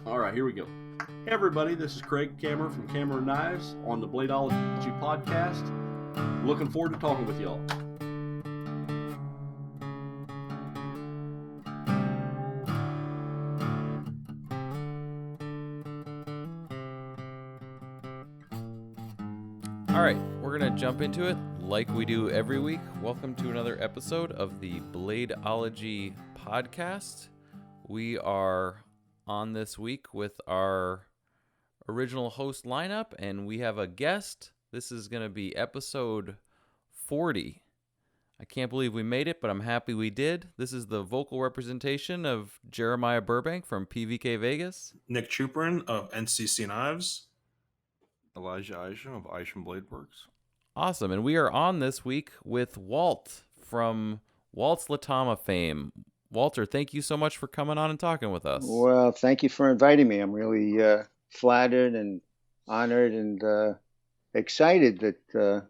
All right, here we go. Hey everybody, this is Craig Kammer from Kammer Knives on the Bladeology podcast. Looking forward to talking with y'all. All right, we're going to jump into it like we do every week. Welcome to another episode of the Bladeology podcast. We are on this week with our original host lineup, and we have a guest. This is going to be episode 40. I can't believe we made it, but I'm happy we did. This is the vocal representation of Jeremiah Burbank from PVK Vegas. Nick Chuperin of NCC Knives. Elijah Isham of Isham Blade Works. Awesome. And we are on this week with Walt from Walt's Latama fame. Walter, thank you so much for coming on and talking with us. Well, thank you for inviting me. I'm really flattered and honored and excited that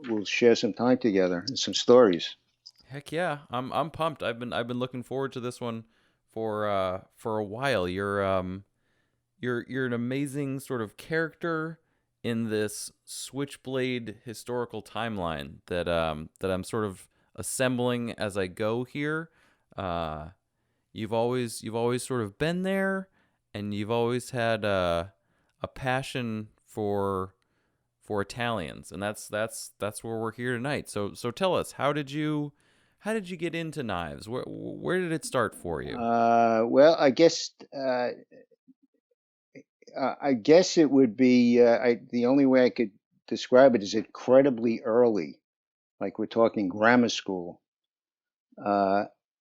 we'll share some time together and some stories. Heck yeah, I'm pumped. I've been looking forward to this one for a while. You're an amazing sort of character in this Switchblade historical timeline that I'm sort of assembling as I go here. You've always sort of been there, and you've always had a passion for Italians, and that's where we're here tonight. So tell us, how did you get into knives? Where did it start for you? Well, I guess it would be the only way I could describe it is incredibly early, like we're talking grammar school.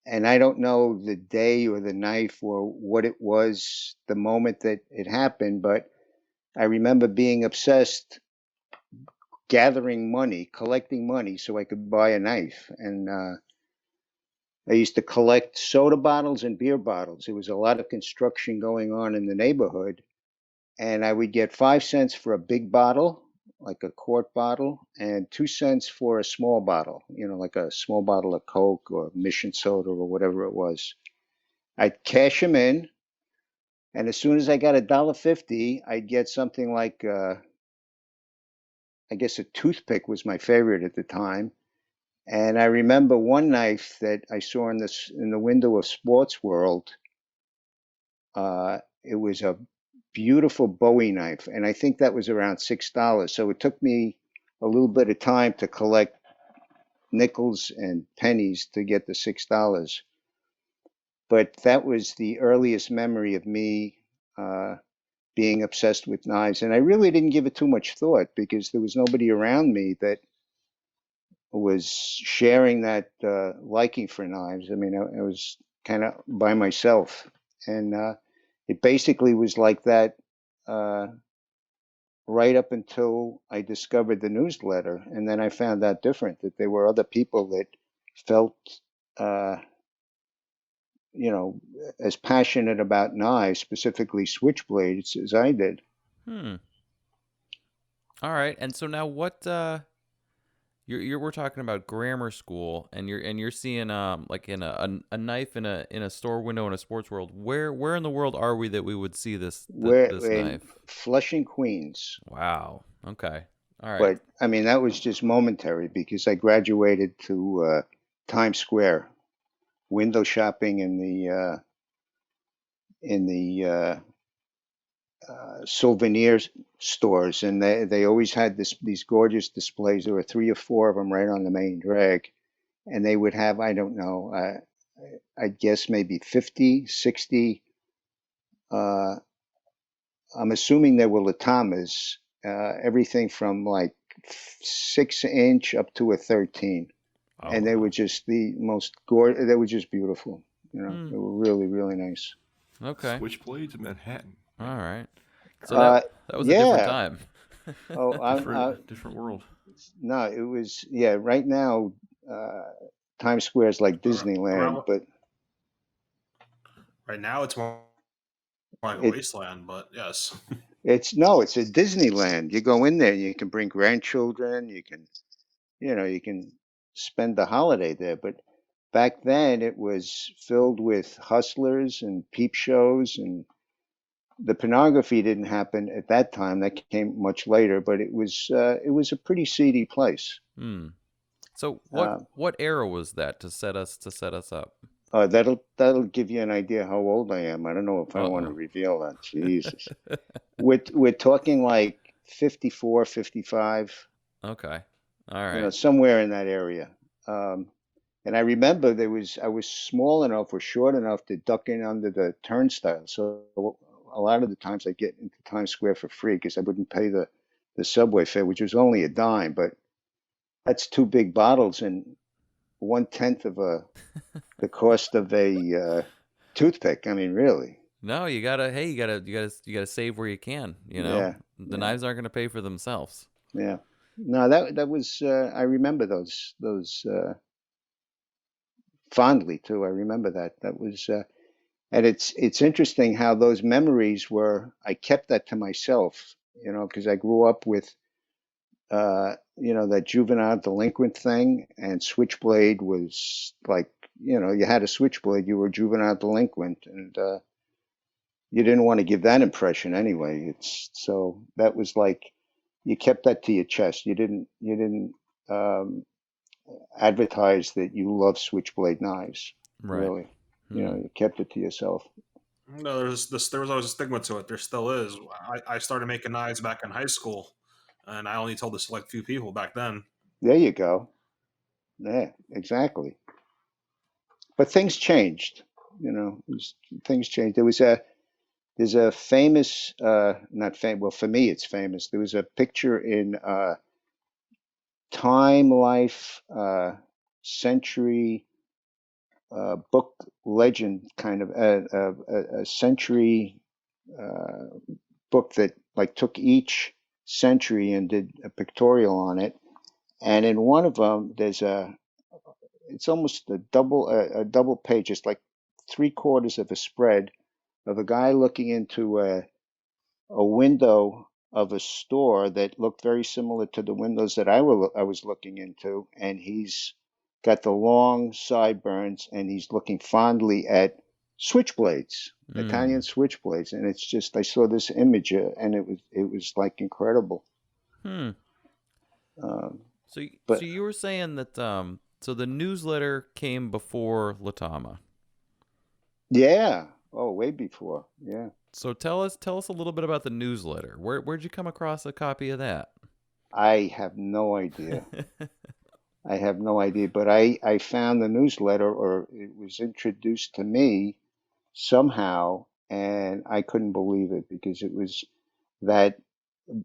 And I don't know the day or the knife or what it was, the moment that it happened, but I remember being obsessed, gathering money, collecting money so I could buy a knife. And I used to collect soda bottles and beer bottles. There was a lot of construction going on in the neighborhood. And I would get 5 cents for a big bottle, like a quart bottle, and 2 cents for a small bottle, like a small bottle of Coke or Mission Soda or whatever it was. I'd cash them in, and as soon as I got $1.50, I'd get something like, I guess a toothpick was my favorite at the time. And I remember one knife that I saw in the window of Sports World. It was a beautiful Bowie knife, and I think that was around $6. So it took me a little bit of time to collect nickels and pennies to get the $6. But that was the earliest memory of me being obsessed with knives, and I really didn't give it too much thought because there was nobody around me that was sharing that liking for knives. I mean, I was kind of by myself, and it basically was like that right up until I discovered the newsletter. And then I found out different, that there were other people that felt, as passionate about knives, specifically switchblades, as I did. All right. And so now what, we're talking about grammar school, and you're seeing like in a knife in a store window in a Sports World. Where in the world are we that we would see this knife? Flushing, Queens. Wow. Okay. All right. But I mean, that was just momentary because I graduated to Times Square, window shopping in the souvenir stores, and they always had these gorgeous displays. There were 3 or 4 of them right on the main drag, and they would have, I don't know, I guess maybe 50, 60. I'm assuming there were Latamas, everything from like 6-inch up to a 13. Oh, and they were just the most gorgeous. They were just beautiful. They were really, really nice. Okay. Switchblades in Manhattan. All right. So that was a different time. different world. No, it was, right now, Times Square is like Disneyland, but Right now it's more like a wasteland, but yes. It's a Disneyland. You go in there, you can bring grandchildren, you can spend the holiday there. But back then it was filled with hustlers and peep shows and the pornography didn't happen at that time. That came much later, but it was a pretty seedy place. Hmm. So Uh, what era was that to set us up? that'll give you an idea how old I am. I don't know if I want to Uh-oh. reveal that. Jesus, we're talking like 54, 55. Okay. All You know, right. somewhere in that area. And I remember I was small enough or short enough to duck in under the turnstile. So a lot of the times I get into Times Square for free because I wouldn't pay the subway fare, which was only a dime, but that's two big bottles and 1/10 of the cost of a toothpick. I mean, really. No, you gotta save where you can, you know? Yeah, The yeah, knives aren't gonna pay for themselves. yeah. No, that was I remember those fondly too. I remember that was and it's interesting how those memories were. I kept that to myself, you know, because I grew up with you know, that juvenile delinquent thing, and Switchblade was like, you know, you had a Switchblade, you were a juvenile delinquent, and you didn't want to give that impression anyway. It's so that was like you kept that to your chest. You didn't um, advertise that you love Switchblade knives. Right. Really, you know, Hmm. you kept it to yourself. No, there was always a stigma to it. There still is. I started making knives back in high school, and I only told a select few people back then. There you go. Yeah, exactly. But things changed, you know. Things changed. There's a famous, not famous. Well, for me, it's famous. There was a picture in Time Life Century book legend, kind of a century uh, book that like took each century and did a pictorial on it. And in one of them, it's almost a double page. It's like three-quarters of a spread of a guy looking into a window of a store that looked very similar to the windows that I was looking into, and he's got the long sideburns, and he's looking fondly at switchblades, Italian Hmm. switchblades, and it's just I saw this image, and it was like incredible. Hmm. Um, So but you were saying that so the newsletter came before Latama. yeah, oh, way before, yeah. So tell us a little bit about the newsletter. Where'd you come across a copy of that? I have no idea. I have no idea, but I found the newsletter, or it was introduced to me somehow, and I couldn't believe it because it was that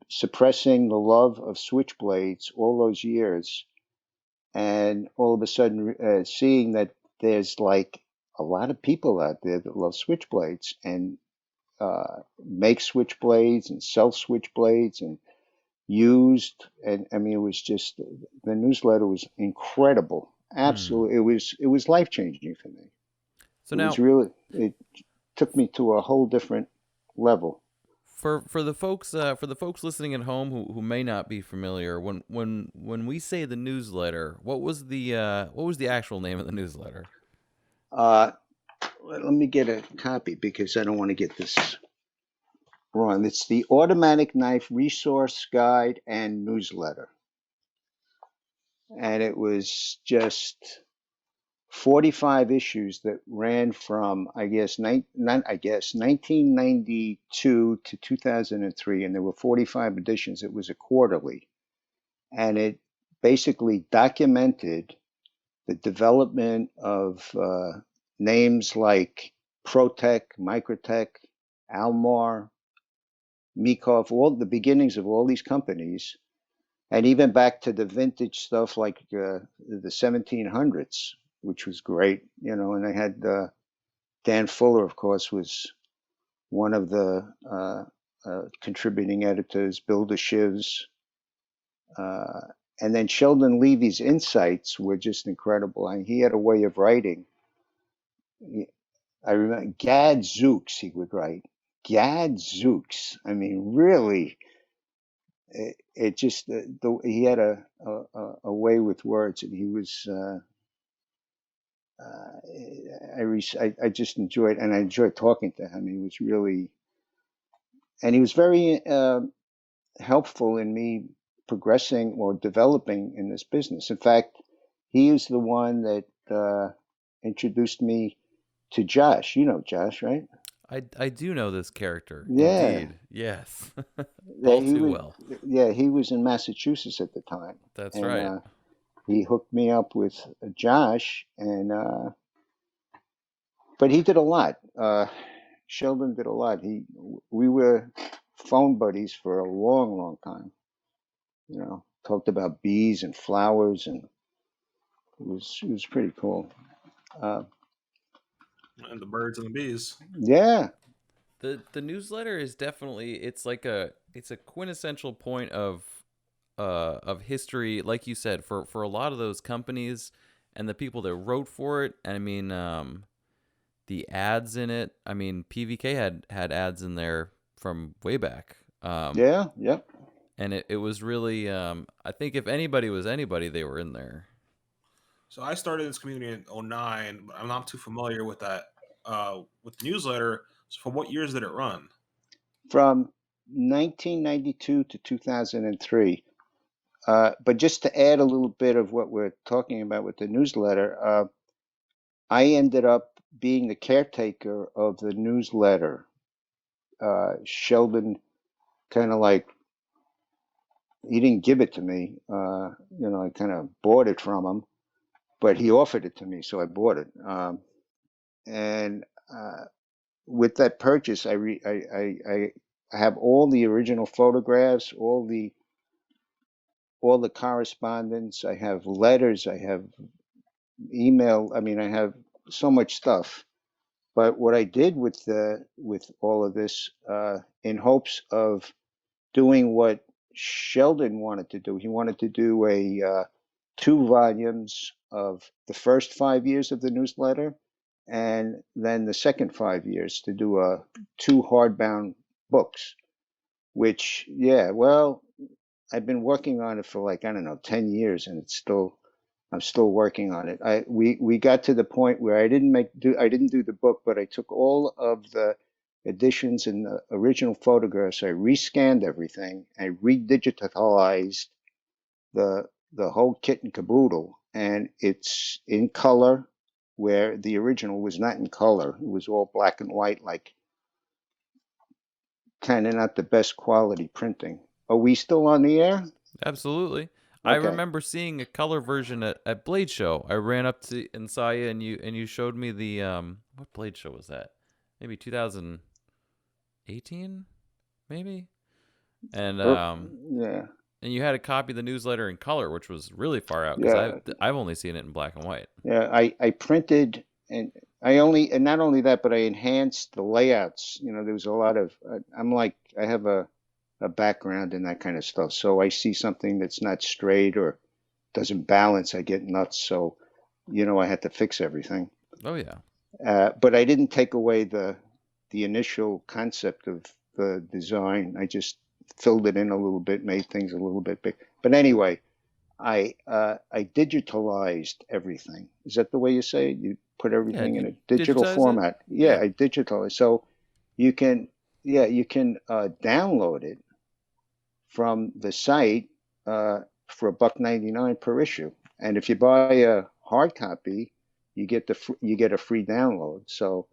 suppressing the love of switchblades all those years, and all of a sudden seeing that there's like a lot of people out there that love switchblades and make switchblades and sell switchblades and used, and I mean it was just the newsletter was incredible. Hmm. Absolutely, it was life changing for me. So It was now really it took me to a whole different level. for the folks listening at home who may not be familiar, when we say the newsletter, what was the actual name of the newsletter? Uh, let me get a copy because I don't want to get this wrong. It's the Automatic Knife Resource Guide and Newsletter, and it was just 45 issues that ran from, I guess, 1992 to 2003, and there were 45 editions. It was a quarterly, and it basically documented the development of names like Protech, Microtech, Almar, Mikov, all the beginnings of all these companies, and even back to the vintage stuff like the 1700s, which was great, you know. And I had Dan Fuller, of course, was one of the contributing editors, Bill DeShivs, uh, and then Sheldon Levy's insights were just incredible. And he had a way of writing. I remember Gadzooks, he would write. Gadzooks. I mean, really, it just he had a way with words, and he was I just enjoyed, and I enjoyed talking to him. He was really and he was very helpful in me progressing or developing in this business. In fact, he is the one that introduced me to Josh. You know Josh, right? I do know this character. Yeah, Indeed. Yes. yeah, All too well. he was in Massachusetts at the time, That's and right. he hooked me up with Josh, and but he did a lot. Sheldon did a lot. We were phone buddies for a long, long time. You know, talked about bees and flowers, and it was pretty cool. Uh, And the birds and the bees. yeah, The newsletter is definitely it's a quintessential point of history, like you said, for a lot of those companies and the people that wrote for it. I mean, the ads in it. I mean, PVK had ads in there from way back. yeah, yep. And it was really I think if anybody was anybody, they were in there. So I started this community in '09, but I'm not too familiar with that with the newsletter. So for what years did it run? From 1992 to 2003. But just to add a little bit of what we're talking about with the newsletter, I ended up being the caretaker of the newsletter. Sheldon kind of like, he didn't give it to me. You know, I kind of bought it from him, but he offered it to me, so I bought it. And with that purchase, I have all the original photographs, all the correspondence. I have letters. I have email. I mean, I have so much stuff. But what I did with all of this, in hopes of doing what Sheldon wanted to do, he wanted to do a 2 volumes of the first 5 years of the newsletter, and then the second 5 years to do a 2 hardbound books. Which, yeah, well, I've been working on it for like, I don't know, 10 years, and I'm still working on it. We got to the point where I didn't do the book, but I took all of the editions and the original photographs. I rescanned everything. I redigitalized the whole kit and caboodle, and it's in color where the original was not in color. It was all black and white, like kind of not the best quality printing. Are we still on the air? Absolutely. I Okay. remember seeing a color version at Blade Show. I ran up to and saw you, and you showed me the what Blade Show was that? Maybe 2018, maybe. And Yeah. and you had a copy of the newsletter in color, which was really far out because Yeah. I've only seen it in black and white. Yeah, I printed, and and not only that, but I enhanced the layouts. You know, there was a lot of, I'm like, I have a background in that kind of stuff. So I see something that's not straight or doesn't balance, I get nuts. So, you know, I had to fix everything. Oh yeah. But I didn't take away the initial concept of the design. I just filled it in a little bit, made things a little bit big. But anyway, I digitalized everything. Is that the way you say it? You put everything in you a digital digitize it? format. Yeah, Yeah. I digitalized. So you can, yeah, you can download it from the site for $1.99 per issue. And if you buy a hard copy, you get a free download. So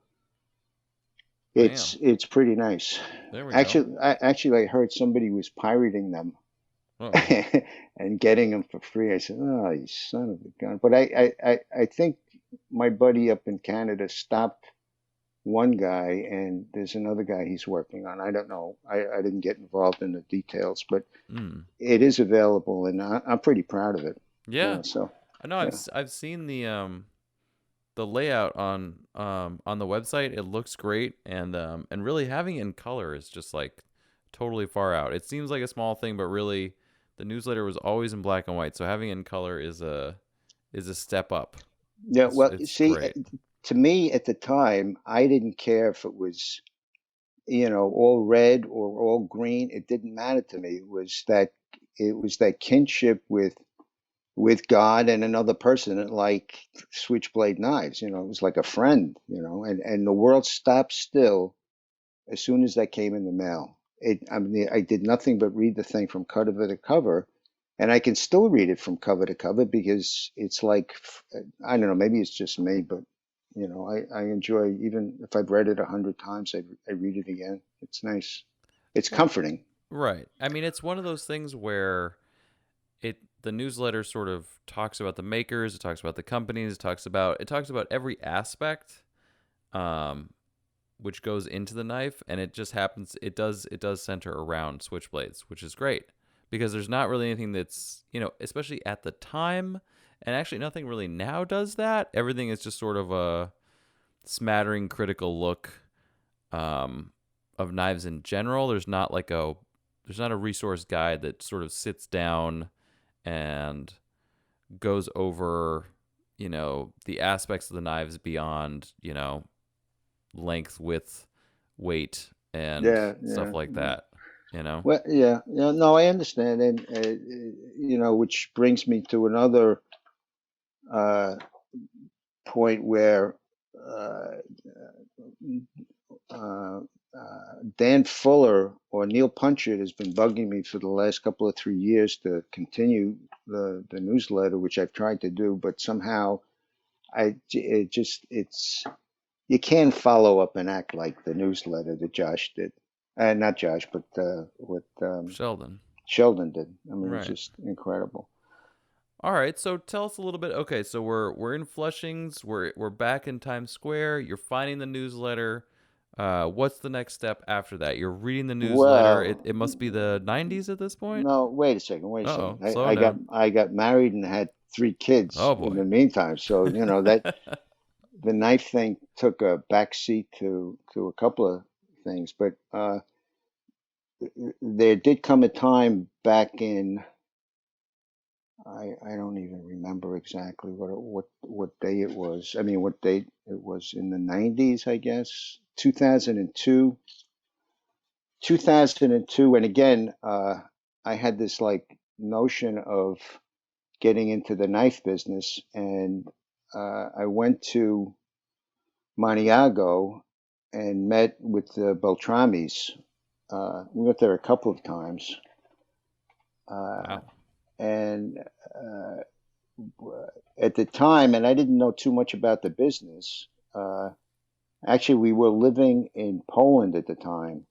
it's pretty nice. There we go. Actually, I heard somebody was pirating them Oh. and getting them for free. I said, "Oh, you son of a gun!" But I think my buddy up in Canada stopped one guy, and there's another guy he's working on. I don't know. I didn't get involved in the details, but it is available, and I'm pretty proud of it. Yeah. So I know yeah. I've seen the layout on the website. It looks great, and really having it in color is just like totally far out. It seems like a small thing, but really the newsletter was always in black and white, so having it in color is a step up. Yeah, well, It's see, great. to me at the time, I didn't care if it was, you know, all red or all green. It didn't matter to me. It was that kinship with God and another person, like switchblade knives. You know, it was like a friend. You know, and the world stopped still as soon as that came in the mail. I mean, I did nothing but read the thing from cover to cover, and I can still read it from cover to cover because it's like, I don't know, maybe it's just me, but I enjoy, even if I've read it 100 times, I read it again. It's nice. It's comforting. Right. I mean, it's one of those things where the newsletter sort of talks about the makers, it talks about the companies, it talks about every aspect which goes into the knife, and it just happens it does center around switchblades, which is great because there's not really anything that's, especially at the time, and actually nothing really now does that. Everything is just sort of a smattering critical look of knives in general. There's not a resource guide that sort of sits down and goes over, the aspects of the knives beyond, length, width, weight, and stuff like that, Well, yeah, no, I understand, and which brings me to another point where Dan Fuller or Neil Punchett has been bugging me for the last couple of 3 years to continue the newsletter, which I've tried to do, but somehow it's you can't follow up and act like the newsletter that Josh did. Not Josh, but what Sheldon did. I mean, Right. It's just incredible. All right, so tell us a little bit. Okay, so we're in Flushings. We're back in Times Square. You're finding the newsletter. What's the next step after that? You're reading the newsletter. Well, it must be the 90s at this point. No, wait a second. Uh-oh, I, slow I got down. I got married and had 3 kids Oh in boy. the meantime. So that the knife thing took a backseat to a couple of things, but there did come a time back in, I don't even remember exactly what day it was. I mean, what date it was, in the 90s, I guess. 2002. 2002, and again, I had this like notion of getting into the knife business, and I went to Maniago and met with the Beltrames. We went there a couple of times, Wow. and at the time, and I didn't know too much about the business. Actually, we were living in Poland at the time,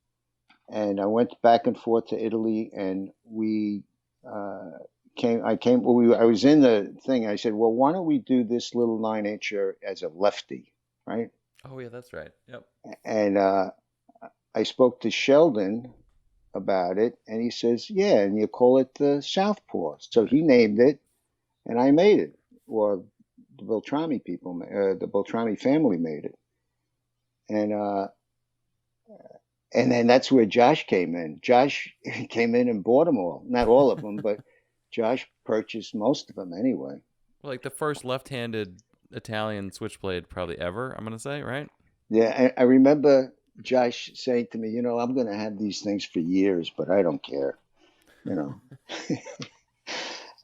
and I went back and forth to Italy, and we I was in the thing. I said, well, why don't we do this little 9-incher as a lefty, right? Oh yeah, that's right. Yep. And I spoke to Sheldon about it, and he says, yeah, and you call it the Southpaw. So he named it, and I made it. Or the Beltrame people, the Beltrame family made it. And then that's where Josh came in. Josh came in and bought them all. Not all of them, but Josh purchased most of them anyway. Like the first left-handed Italian switchblade probably ever, I'm gonna say, right? Yeah, I remember Josh saying to me, I'm going to have these things for years, but I don't care.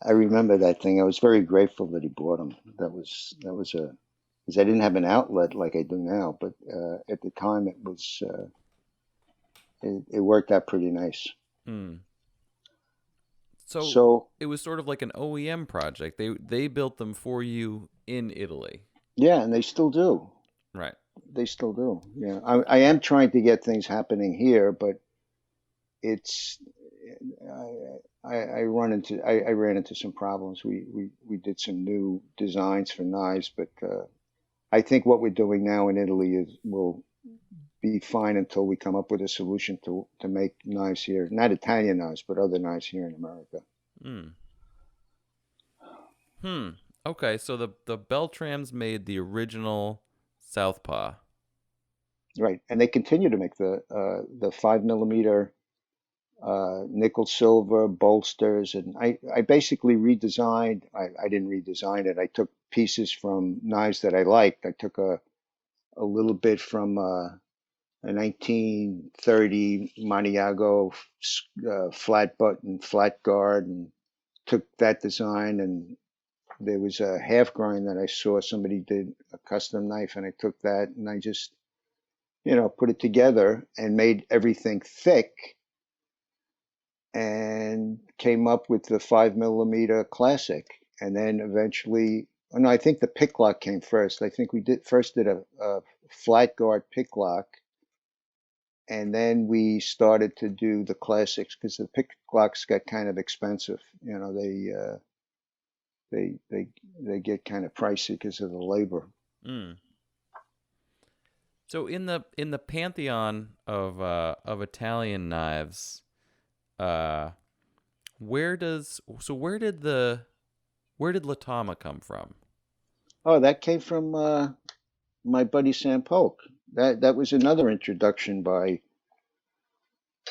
I remember that thing. I was very grateful that he bought them. That was because I didn't have an outlet like I do now, but at the time it was. It worked out pretty nice. Hmm. So So it was sort of like an OEM project. They built them for you in Italy. yeah, and they still do. Right. They still do. Yeah, I am trying to get things happening here, but it's I ran into some problems. We did some new designs for knives, but I think what we're doing now in Italy will be fine until we come up with a solution to make knives here, not Italian knives, but other knives here in America. Okay, so the Beltrams made the original Southpaw. Right, and they continue to make the 5mm nickel silver bolsters, and I basically redesigned. I didn't redesign it. I took pieces from knives that I liked. I took a little bit from a 1930 Maniago flat button, flat guard, and took that design. And there was a half grind that I saw somebody did a custom knife, and I took that and I just put it together and made everything thick. and came up with the 5 millimeter classic. And then eventually, oh no, I think the pick lock came first. I think we first did a flat guard pick lock, and then we started to do the classics because the pick locks got kind of expensive. You know, they get kind of pricey because of the labor. Mm. So in the pantheon of Italian knives, where did Latama come from? Oh, that came from my buddy Sam Polk. That was another introduction by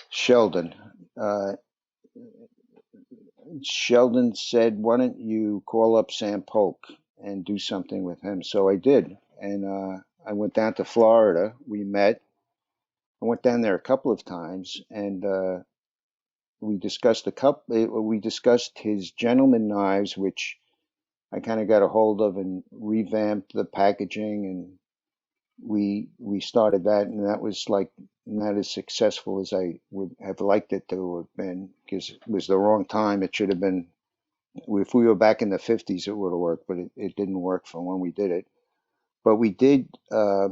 Sheldon. Uh, Sheldon said, "Why don't you call up Sam Polk and do something with him?" So I did, and I went down to Florida. We met. I went down there a couple of times, and we discussed We discussed his gentleman knives, which I kind of got a hold of and revamped the packaging, and we started that, and that was like not as successful as I would have liked it to have been because it was the wrong time. It should have been, if we were back in the 50s, it would have worked, but it didn't work for when we did it. But we did uh,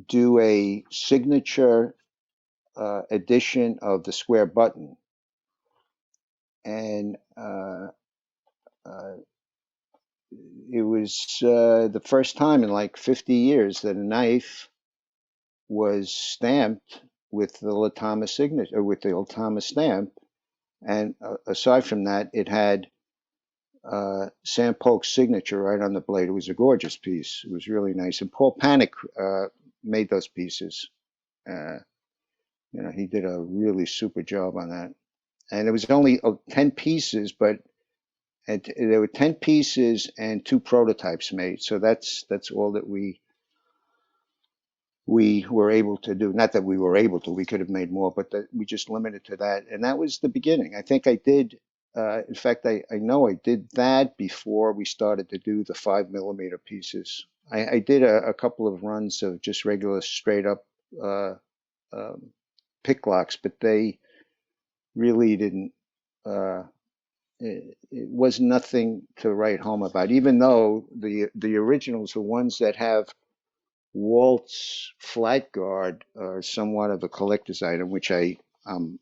do a signature edition of the square button, and it was the first time in like 50 years that a knife was stamped with the Latama signature, with the Latama stamp. And aside from that, it had Sam Polk's signature right on the blade. It was a gorgeous piece. It was really nice. And Paul Panic made those pieces. You know, he did a really super job on that. And it was only 10 pieces, but there were 10 pieces and 2 prototypes made. So that's all that we were able to do. Not that we were able to, we could have made more, but that we just limited to that. And that was the beginning. I think I did, in fact, I know I did that before we started to do the 5 millimeter pieces. I did a couple of runs of just regular straight up pick locks, but they really didn't, it was nothing to write home about, even though the originals, the ones that have Walt's flat guard are somewhat of a collector's item, which I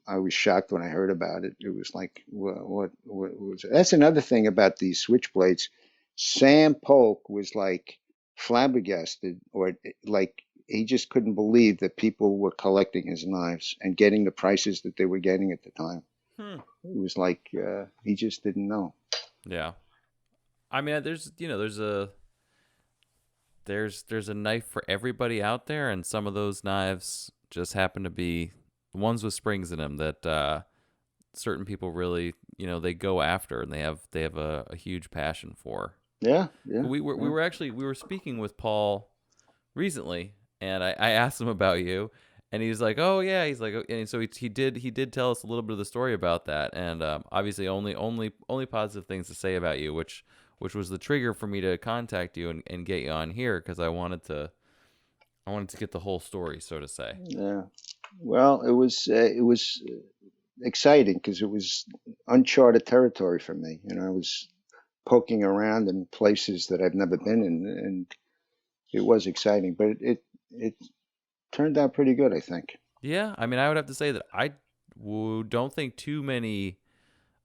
was shocked when I heard about it. It was like, what was it? That's another thing about these switchblades. Sam Polk was like flabbergasted, or like he just couldn't believe that people were collecting his knives and getting the prices that they were getting at the time. It was like he just didn't know. Yeah, I mean, there's a knife for everybody out there, and some of those knives just happen to be ones with springs in them that certain people really, they go after, and they have a huge passion for. Yeah. We were speaking with Paul recently, and I asked him about you, and he was like, "Oh yeah," he's like, and so he did tell us a little bit of the story about that, and obviously only positive things to say about you, which was the trigger for me to contact you and get you on here, because I wanted to get the whole story, so to say. Yeah. Well, it was exciting because it was uncharted territory for me. You know, I was poking around in places that I've never been in, and it was exciting. But it turned out pretty good, I think. Yeah, I mean, I would have to say that I don't think too many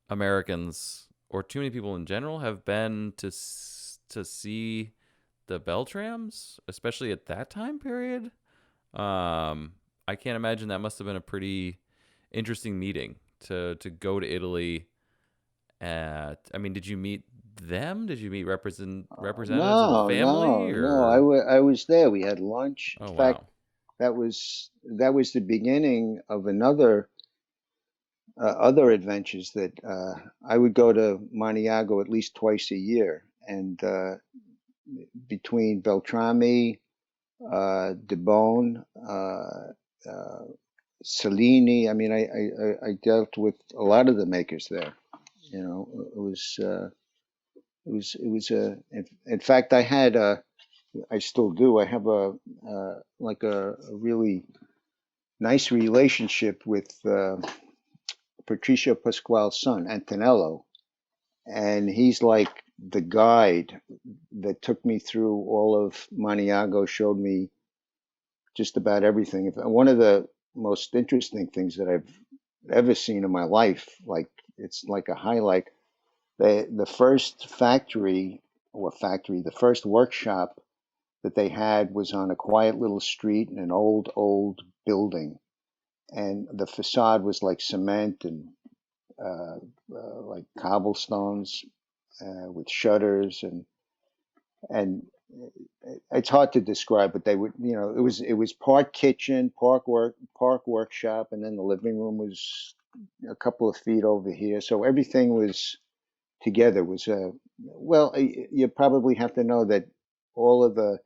Americans or too many people in general have been to see the Beltrames, especially at that time period. I can't imagine that must have been a pretty interesting meeting to go to Italy. I mean, did you meet them? Did you meet representatives of the family? No. I was there. We had lunch. Oh, In fact, wow. that was the beginning of another other adventures that I would go to Maniago at least twice a year, and between Beltrame, DeBone, Cellini. I mean, I dealt with a lot of the makers there. You know, in fact, I had I still do. I have like a really nice relationship with Patricio Pasquale's son, Antonello, and he's like the guide that took me through all of Maniago, showed me just about everything. One of the most interesting things that I've ever seen in my life, like it's like a highlight. The first the first workshop that they had was on a quiet little street in an old building, and the facade was like cement and like cobblestones with shutters, and it's hard to describe, but they would, it was part kitchen, park workshop, and then the living room was a couple of feet over here. So everything was together. Was well, you probably have to know that all of the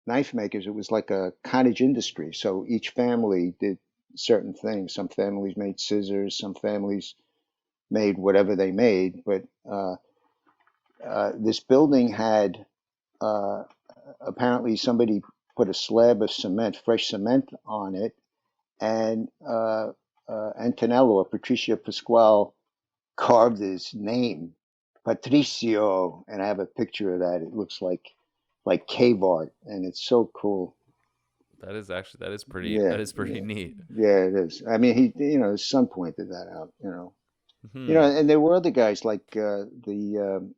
knife makers, it was like a cottage industry. So each family did certain things. Some families made scissors, some families made whatever they made. But this building had apparently somebody put a slab of cement, fresh cement on it, and Antonello or Patricio Pasquale carved his name, Patricio, and I have a picture of that. It looks like cave art, and it's so cool. That is pretty Yeah, neat. yeah, it is. I mean, his son pointed that out. Hmm. And there were other guys like the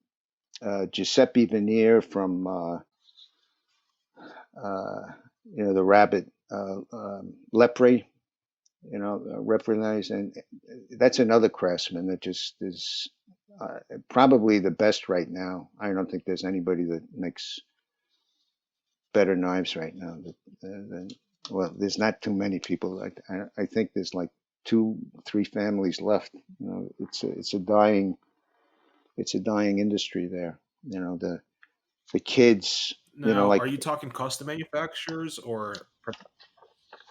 Giuseppe Veneer from the rabbit Lepre, recognized, and that's another craftsman that just is probably the best right now. I don't think there's anybody that makes better knives right now than well, there's not too many people. I think there's like 2-3 families left. It's a dying industry there. The kids, Now, like are you talking custom manufacturers or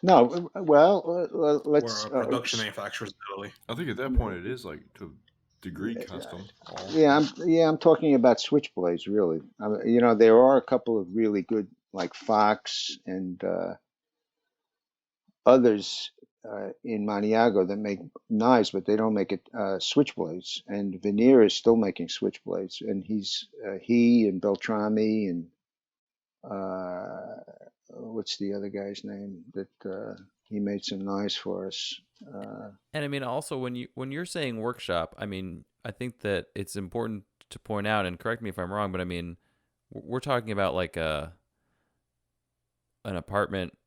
no, well, let's production manufacturers in Italy? I think at that point it is like to a degree custom. I'm talking about switchblades really. There are a couple of really good like Fox and others in Maniago that make knives, but they don't make it switchblades. And Veneer is still making switchblades, and he and Beltrame and what's the other guy's name that he made some knives for us. And I mean, also when you're saying workshop, I mean, I think that it's important to point out, and correct me if I'm wrong, but I mean, we're talking about like an apartment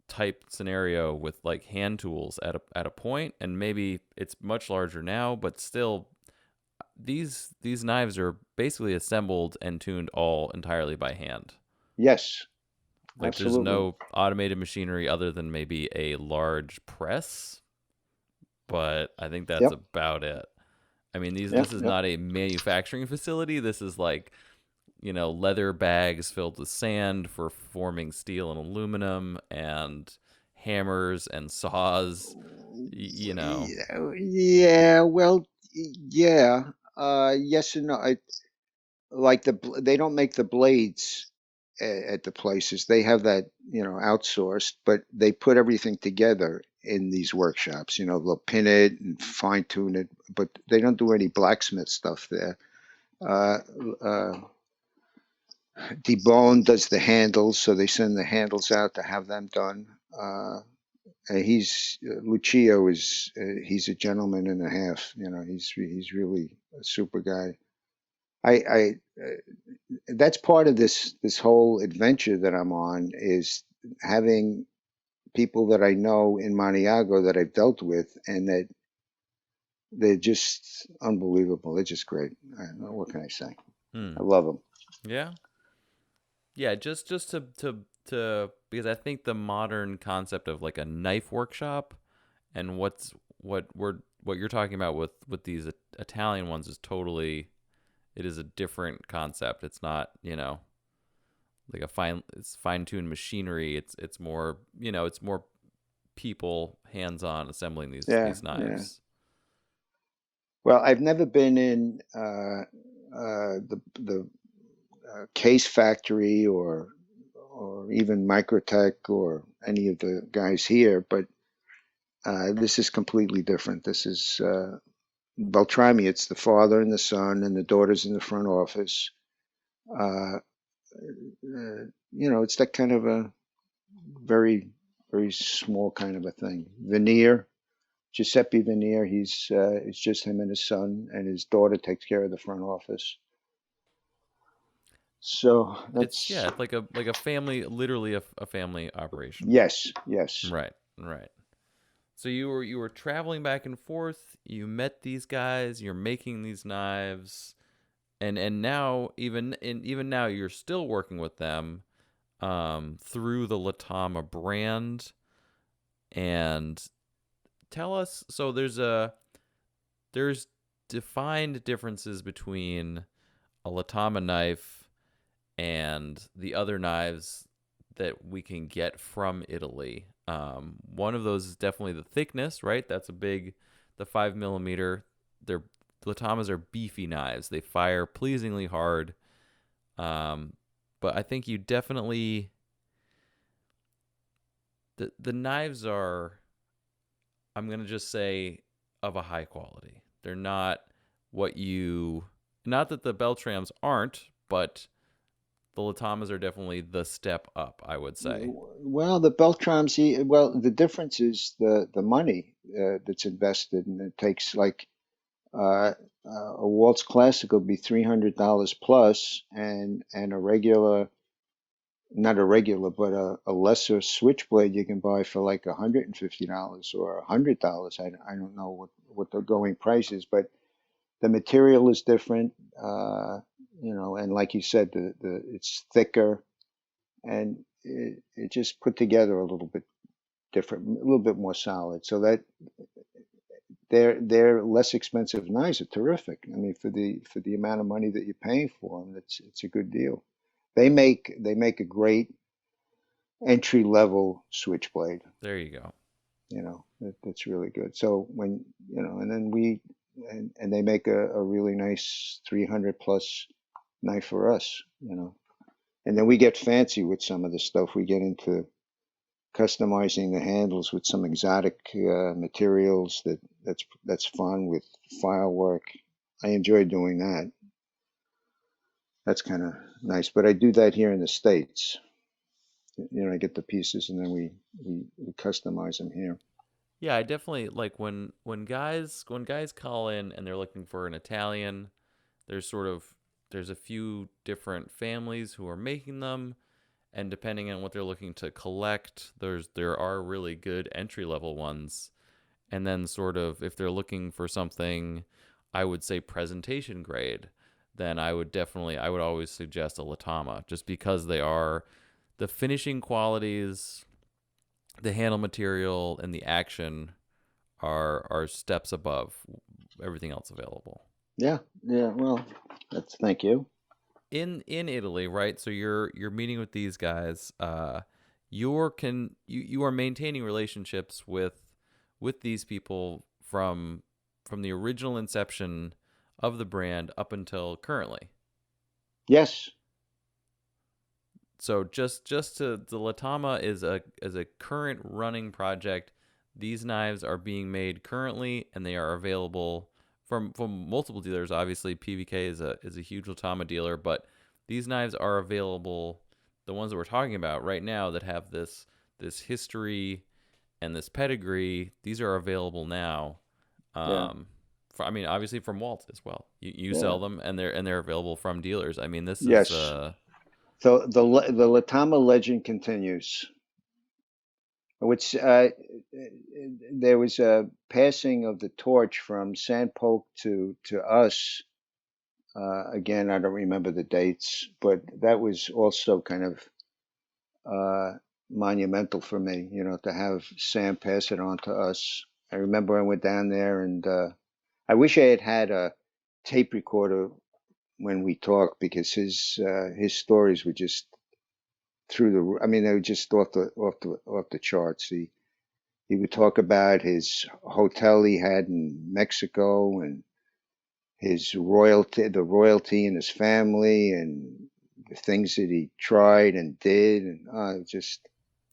type scenario with like hand tools at a point, and maybe it's much larger now, but still, these knives are basically assembled and tuned all entirely by hand. Yes. Like Absolutely. There's no automated machinery other than maybe a large press, but I think that's about it. I mean, this is not a manufacturing facility. This is like, leather bags filled with sand for forming steel and aluminum, and hammers and saws, Yeah, well, yeah. Yes and no. They don't make the blades at the places. They have that, outsourced, but they put everything together in these workshops. They'll pin it and fine tune it, but they don't do any blacksmith stuff there. Debone does the handles, so they send the handles out to have them done. Lucio is he's a gentleman and a half. He's really a super guy. I that's part of this whole adventure that I'm on, is having people that I know in Maniago that I've dealt with, and that they're just unbelievable. They're just great. I don't know, what can I say? I love them. Yeah, just to because I think the modern concept of like a knife workshop and what you're talking about with these Italian ones is totally, it is a different concept. It's not, like it's fine-tuned machinery. It's more, it's more people hands-on assembling these knives. Yeah. Well, I've never been in the Case Factory or even Microtech or any of the guys here, but This is completely different. This is Beltrame. It's the father and the son, and the daughter's in the front office. It's that kind of a very, very small kind of a thing. Veneer, Giuseppe Veneer. It's just him and his son, and his daughter takes care of the front office. So that's It's like a family, literally a family operation. yes. Right. So you were traveling back and forth. You met these guys. You're making these knives, and now even now you're still working with them, through the Latama brand. And tell us. So there's defined differences between a Latama knife and the other knives that we can get from Italy. One of those is definitely the thickness, right? That's the 5 millimeter. Latamas are beefy knives. They fire pleasingly hard. But I think you definitely, the knives are, I'm going to just say, of a high quality. They're not not that the Beltrames aren't, but the Latamas are definitely the step up, I would say. Well, the Beltrams. The difference is the money that's invested, and it takes like a Waltz Classic will be $300 plus, and a regular, not a regular, but a lesser switchblade you can buy for like $150 or $100. I don't know what the going price is, but the material is different, and like you said, it's thicker, and it just put together a little bit different, a little bit more solid. So that they're less expensive knives are terrific. I mean, for the amount of money that you're paying for them, it's a good deal. They make a great entry level switchblade. There you go. That's really good. So when and then and they make a really nice 300 plus knife for us. And then we get fancy with some of the stuff. We get into customizing the handles with some exotic materials. That's fun with file work. I enjoy doing that. That's kind of nice. But I do that here in the States. I get the pieces and then we customize them here. Yeah, I definitely like when guys call in and they're looking for an Italian. There's a few different families who are making them, and depending on what they're looking to collect, there are really good entry level ones. And then sort of if they're looking for something, I would say presentation grade, then I would always suggest a Latama, just because they are the finishing qualities, the handle material, and the action are steps above everything else available. Yeah. Well, thank you. In Italy, right? So you're meeting with these guys. You are maintaining relationships with these people from the original inception of the brand up until currently. Yes. So just to the Latama is a current running project. These knives are being made currently, and they are available from multiple dealers. Obviously, PVK is a huge Latama dealer, but these knives are available. The ones that we're talking about right now that have this history and this pedigree, these are available now. Obviously from Walt as well. You sell them, and they're available from dealers. I mean, this yes. is. So the Latama legend continues. Which there was a passing of the torch from San Poke to us. Again, I don't remember the dates, but that was also kind of monumental for me, to have Sam pass it on to us. I remember I went down there, and I wish I had a tape recorder when we talked, because his stories were just they were just off the charts. He would talk about his hotel he had in Mexico, and his the royalty in his family, and the things that he tried and did, and just.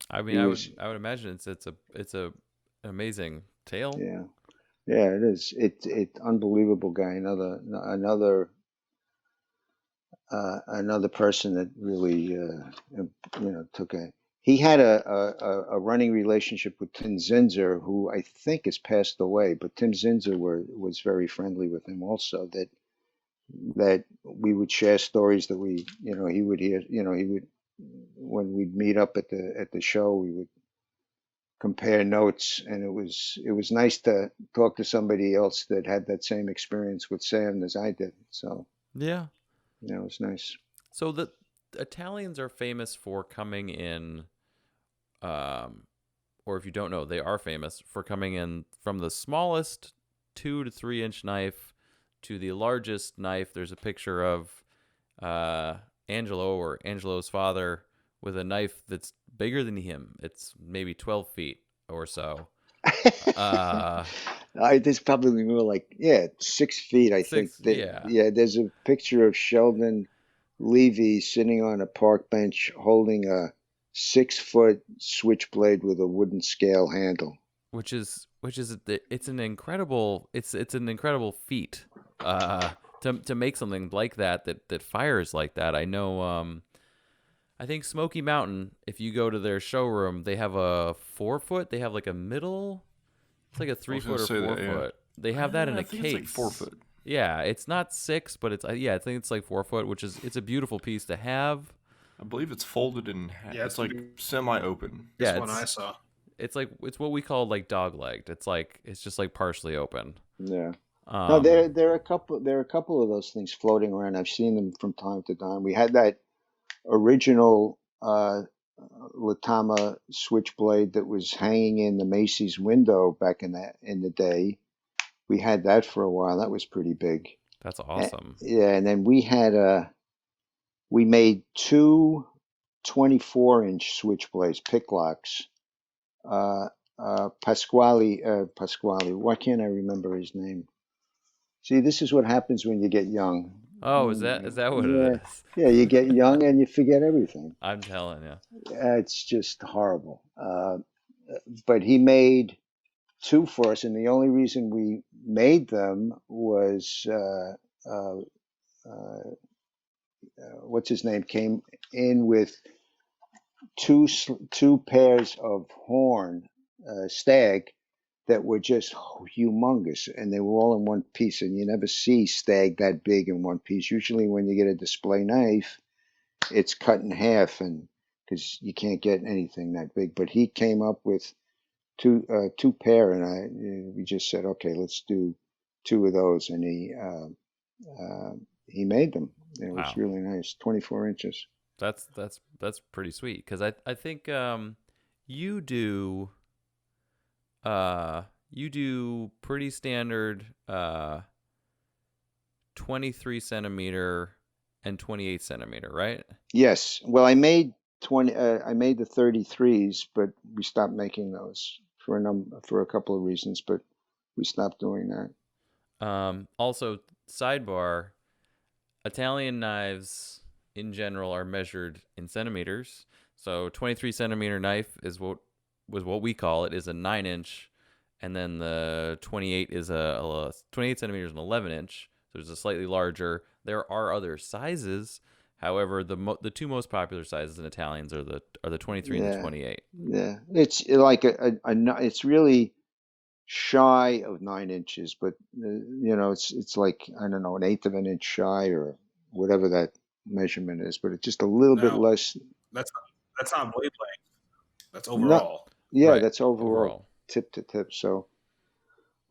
I mean, I would imagine it's a amazing tale. Yeah, yeah, it is. It unbelievable guy. Another person that really took a. He had a running relationship with Tim Zinzer, who I think has passed away. But Tim Zinzer was very friendly with him also. That we would share stories that he would hear. He would, when we'd meet up at the show, we would compare notes, and it was nice to talk to somebody else that had that same experience with Sam as I did. So Yeah. it was nice. So the Italians are famous for coming in, or if you don't know, they are famous for coming in from the smallest 2 to 3 inch knife to the largest knife. There's a picture of Angelo or Angelo's father with a knife that's bigger than him. It's maybe 12 feet or so. There's probably more like 6 feet. I think that yeah. There's a picture of Sheldon Levy sitting on a park bench holding a 6-foot switchblade with a wooden scale handle. Which is it's an incredible feat to make something like that fires like that. I know I think Smoky Mountain, if you go to their showroom, they have a 4-foot, they have like a middle, it's like a 3-foot or 4-foot. They have that in a case. It's like 4-foot. Yeah, it's not 6, but it's I think it's like 4-foot, which is it's a beautiful piece to have. I believe it's folded in half. Yeah, it's like semi-open. This one I saw. It's like it's what we call like dog-legged. It's just like partially open. Yeah. No, there are a couple of those things floating around. I've seen them from time to time. We had that original Latama switchblade that was hanging in the Macy's window back in the day. We had that for a while. That was pretty big. That's awesome. And then we made two 24-inch switchblades, pick locks. Pasquale, why can't I remember his name? See, this is what happens when you get young. Oh, is that what it is? Yeah, you get young and you forget everything. I'm telling you. It's just horrible. But he made two for us, and the only reason we made them was what's his name came in with two pairs of horn stag that were just humongous, and they were all in one piece, and you never see stag that big in one piece. Usually when you get a display knife, it's cut in half, and because you can't get anything that big. But he came up with two pair, and we just said, okay, let's do two of those, and he made them. It was really nice, 24 inches. That's pretty sweet, because I think you do pretty standard 23 centimeter and 28 centimeter, right? Yes. Well, I made the 33s, but we stopped making those for a couple of reasons, but we stopped doing that. Also, sidebar, Italian knives in general are measured in centimeters. So 23 centimeter knife is what we call it, is a 9-inch, and then the 28 is a 28 centimeters and 11-inch. So it's a slightly larger. There are other sizes. However, the two most popular sizes in Italians are the 23 and the 28. Yeah, it's like it's really shy of 9 inches, but it's like, I don't know, an eighth of an inch shy or whatever that measurement is, but it's just a little bit less. That's not blade length. That's overall. Right. That's overall, tip to tip. So,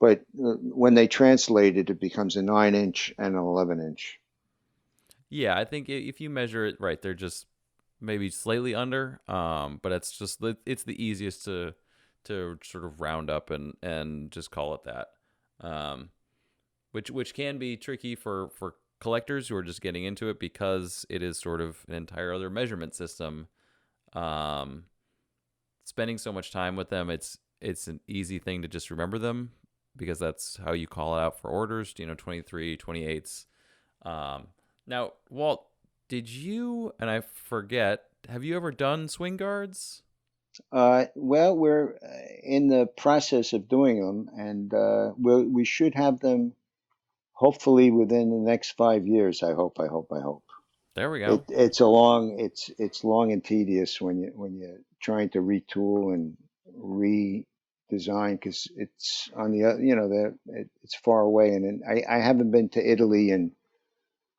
but when they translate it, it becomes a 9-inch and an 11-inch. Yeah, I think if you measure it right, they're just maybe slightly under. But it's the easiest to sort of round up and just call it that. Which can be tricky for collectors who are just getting into it, because it is sort of an entire other measurement system. Spending so much time with them, it's an easy thing to just remember them, because that's how you call it out for orders, 23, 28s. Now, Walt, did you, and I forget, have you ever done swing guards? Well, we're in the process of doing them, and we should have them hopefully within the next 5 years. I hope. I hope. I hope. There we go. It's long and tedious when you're trying to retool and redesign because it's on the it's far away, and I haven't been to Italy and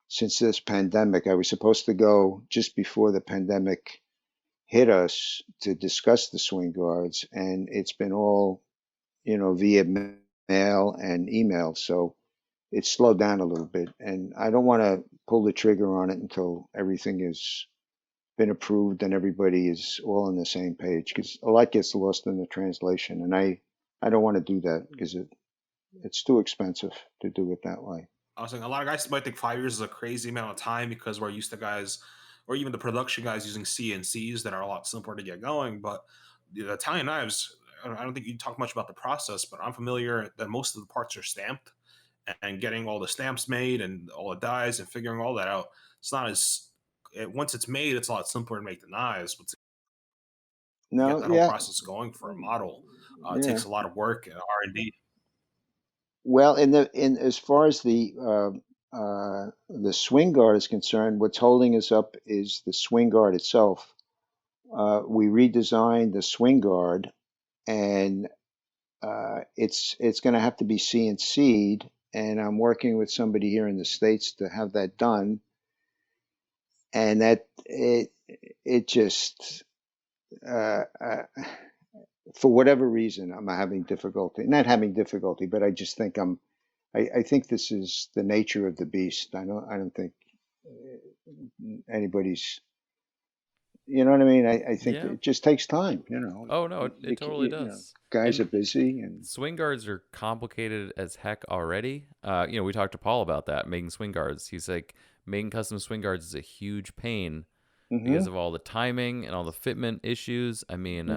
since this pandemic. I was supposed to go just before the pandemic hit us to discuss the swing guards, and it's been all via mail and email, so it's slowed down a little bit, and I don't want to pull the trigger on it until everything has been approved and everybody is all on the same page, because a lot gets lost in the translation, and I don't want to do that because it's too expensive to do it that way. I was saying a lot of guys might think 5 years is a crazy amount of time because we're used to guys, or even the production guys, using CNCs that are a lot simpler to get going. But the Italian knives, I don't think you talk much about the process, but I'm familiar that most of the parts are stamped, and getting all the stamps made and all the dies and figuring all that out. It's not as once it's made, it's a lot simpler to make the knives, but to No, get that whole yeah, process going for a model, it yeah. takes a lot of work and R&D. Well, in as far as the swing guard is concerned, what's holding us up is the swing guard itself. We redesigned the swing guard, and it's going to have to be CNC'd, and I'm working with somebody here in the States to have that done. And that it just for whatever reason, I'm having difficulty. Not having difficulty, but I just think I think this is the nature of the beast. I don't think anybody's. You know what I mean? I think Yeah. it just takes time. Oh no, it totally does. Guys And are busy, and swing guards are complicated as heck already. We talked to Paul about that, making swing guards. He's like, making custom swing guards is a huge pain because of all the timing and all the fitment issues. I mean,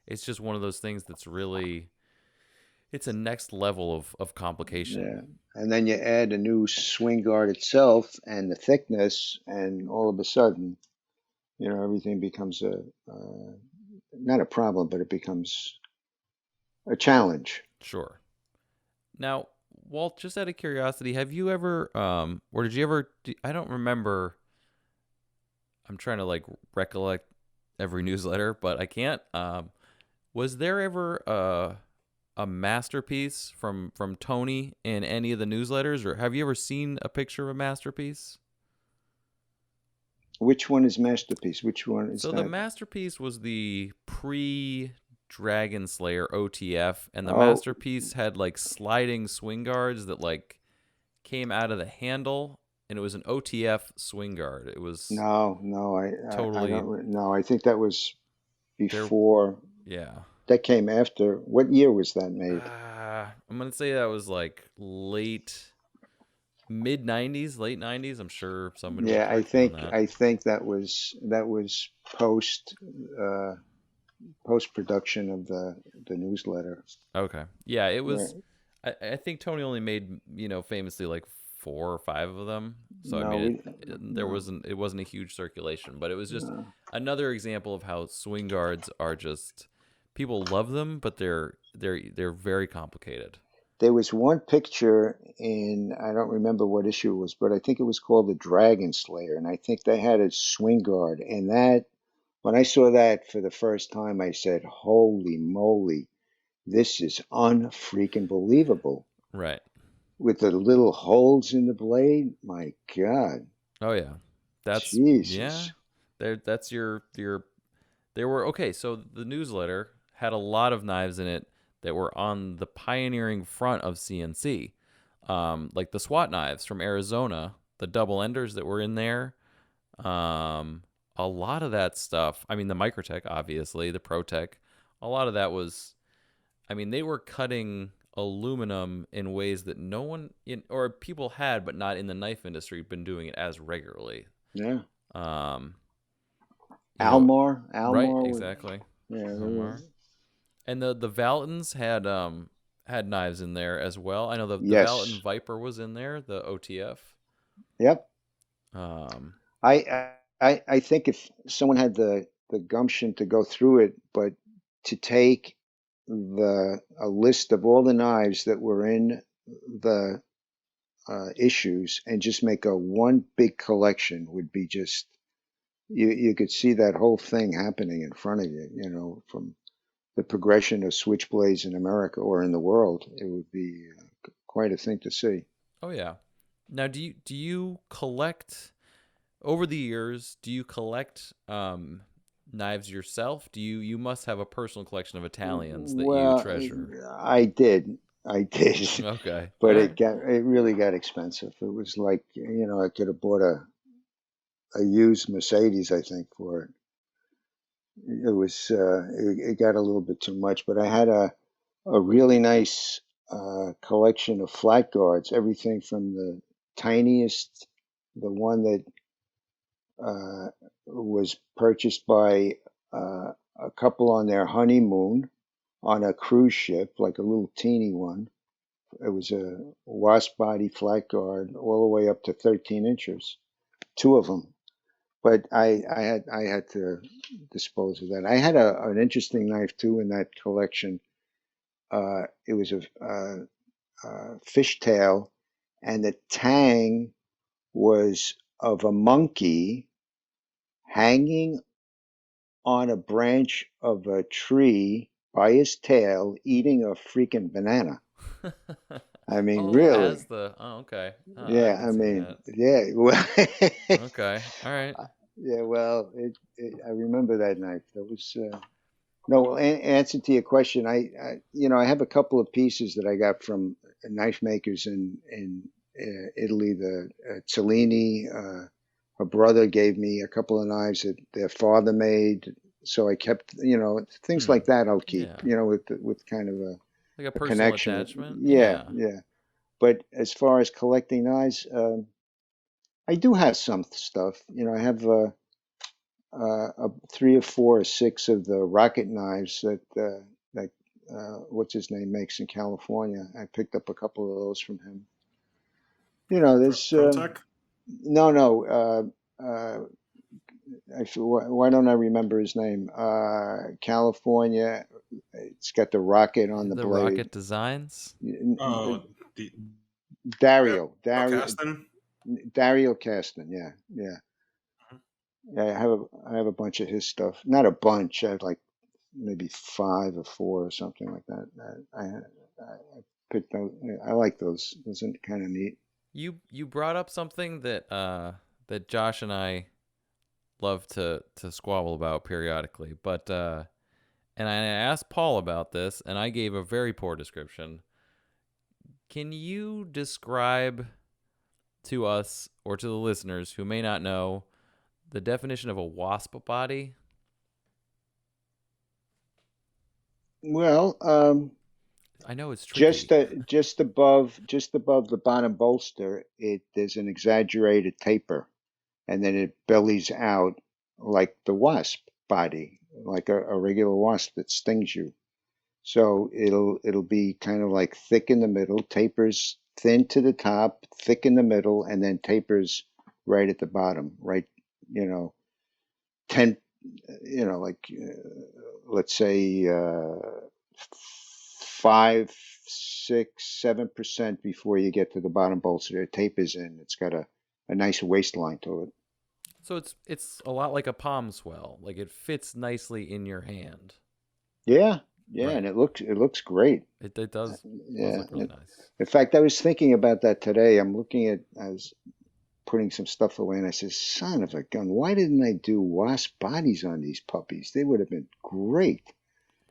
it's just one of those things that's really, it's a next level of complication. yeah. And then you add a new swing guard itself and the thickness, and all of a sudden, everything becomes not a problem, but it becomes a challenge. Sure. Now, Walt, just out of curiosity, have you ever, or did you ever, I don't remember, I'm trying to recollect every newsletter, but I can't. Was there ever a masterpiece from Tony in any of the newsletters, or have you ever seen a picture of a masterpiece? Which one is masterpiece? Which one is so that? The masterpiece was the pre-Dragon Slayer OTF, and the Oh. masterpiece had sliding swing guards that came out of the handle, and it was an OTF swing guard. It was No, totally. I think that was before. Yeah. That came after. What year was that made? I'm gonna say that was mid 90s, late 90s. I'm sure somebody. Yeah, will correct me on that. I think that was post production of the newsletter. Okay. Yeah, it was. Right. I think Tony only made famously 4 or 5 of them. So No, I mean, it wasn't a huge circulation, but it was just another example of how swing guards are just, people love them, but they're very complicated. There was one picture in, I don't remember what issue it was, but I think it was called the Dragon Slayer, and I think they had a swing guard, and that, when I saw that for the first time, I said, holy moly, this is unfreaking believable. Right. With the little holes in the blade, my God. Oh yeah, that's Jesus. Yeah. That's your. There were So the newsletter had a lot of knives in it that were on the pioneering front of CNC, like the SWAT knives from Arizona, the double enders that were in there. A lot of that stuff. I mean, the Microtech, obviously, the ProTech. A lot of that was. I mean, they were cutting aluminum in ways that no one or people had, but not in the knife industry, been doing it as regularly. Yeah. Almar, right? Exactly. Yeah. Almar. And the Valtons had knives in there as well. I know the Valton Viper was in there, the OTF. Yep. I think if someone had the the gumption to go through it, but to take a list of all the knives that were in the issues and just make a one big collection would be just you could see that whole thing happening in front of you, you know, from the progression of switchblades in America or in the world. It would be quite a thing to see. Oh yeah. Now, do you collect over the years? Do you collect knives yourself? You must have a personal collection of Italians that you Well, treasure. I did. Okay. But All right. it really got expensive. It was like, you know, I could have bought a used Mercedes, I think, for it. It was it got a little bit too much, but I had a really nice collection of flat guards, everything from the tiniest, the one that was purchased by a couple on their honeymoon on a cruise ship, like a little teeny one. It was a Wasp Body flat guard, all the way up to 13 inches, two of them. But I had to dispose of that. I had an interesting knife too in that collection. It was a fishtail, and the tang was of a monkey hanging on a branch of a tree by his tail, eating a freaking banana. I mean, Oh, really? oh, okay. I Yeah, I can see mean, that. yeah. Well, Okay. All right. yeah. Well, I remember that knife. That was no. Well, answer to your question, you know, I have a couple of pieces that I got from knife makers in Italy. The Cellini, her brother gave me a couple of knives that their father made. So I kept, you know, things like that. I'll keep, Yeah. you know, with kind of Like a a personal connection. attachment. Yeah, Yeah. yeah. But as far as collecting knives, I do have some stuff. You know, I have three or four or six of the rocket knives that what's his name makes in California. I picked up a couple of those from him. You know, there's Protec? no. Why don't I remember his name? California. It's got the rocket on the The blade. rocket designs. Oh, the Dario Caston? Caston. Yeah, yeah. Yeah, I have a bunch of his stuff. Not a bunch. I have like maybe five or four or something like that. I picked those. I like those. Those are kind of neat. You brought up something that that Josh and I love to squabble about periodically, but and I asked Paul about this, and I gave a very poor description. Can you describe to us or to the listeners who may not know the definition of a wasp body? Well, I know it's tricky. just above the bottom bolster, there's an exaggerated taper, and then it bellies out like the wasp body, like a regular wasp that stings you. So it'll be kind of like thick in the middle, tapers thin to the top, thick in the middle, and then tapers right at the bottom, right, you know, 10, you know, like let's say 5, 6, 7% before you get to the bottom bolster. It tapers in. It's got a nice waistline to it. So it's a lot like a palm swell. Like it fits nicely in your hand. Yeah, yeah, Right. and it looks great. It does Yeah. look really nice. In fact, I was thinking about that today. I was putting some stuff away, and I said, "Son of a gun, why didn't I do wasp bodies on these puppies? They would have been great."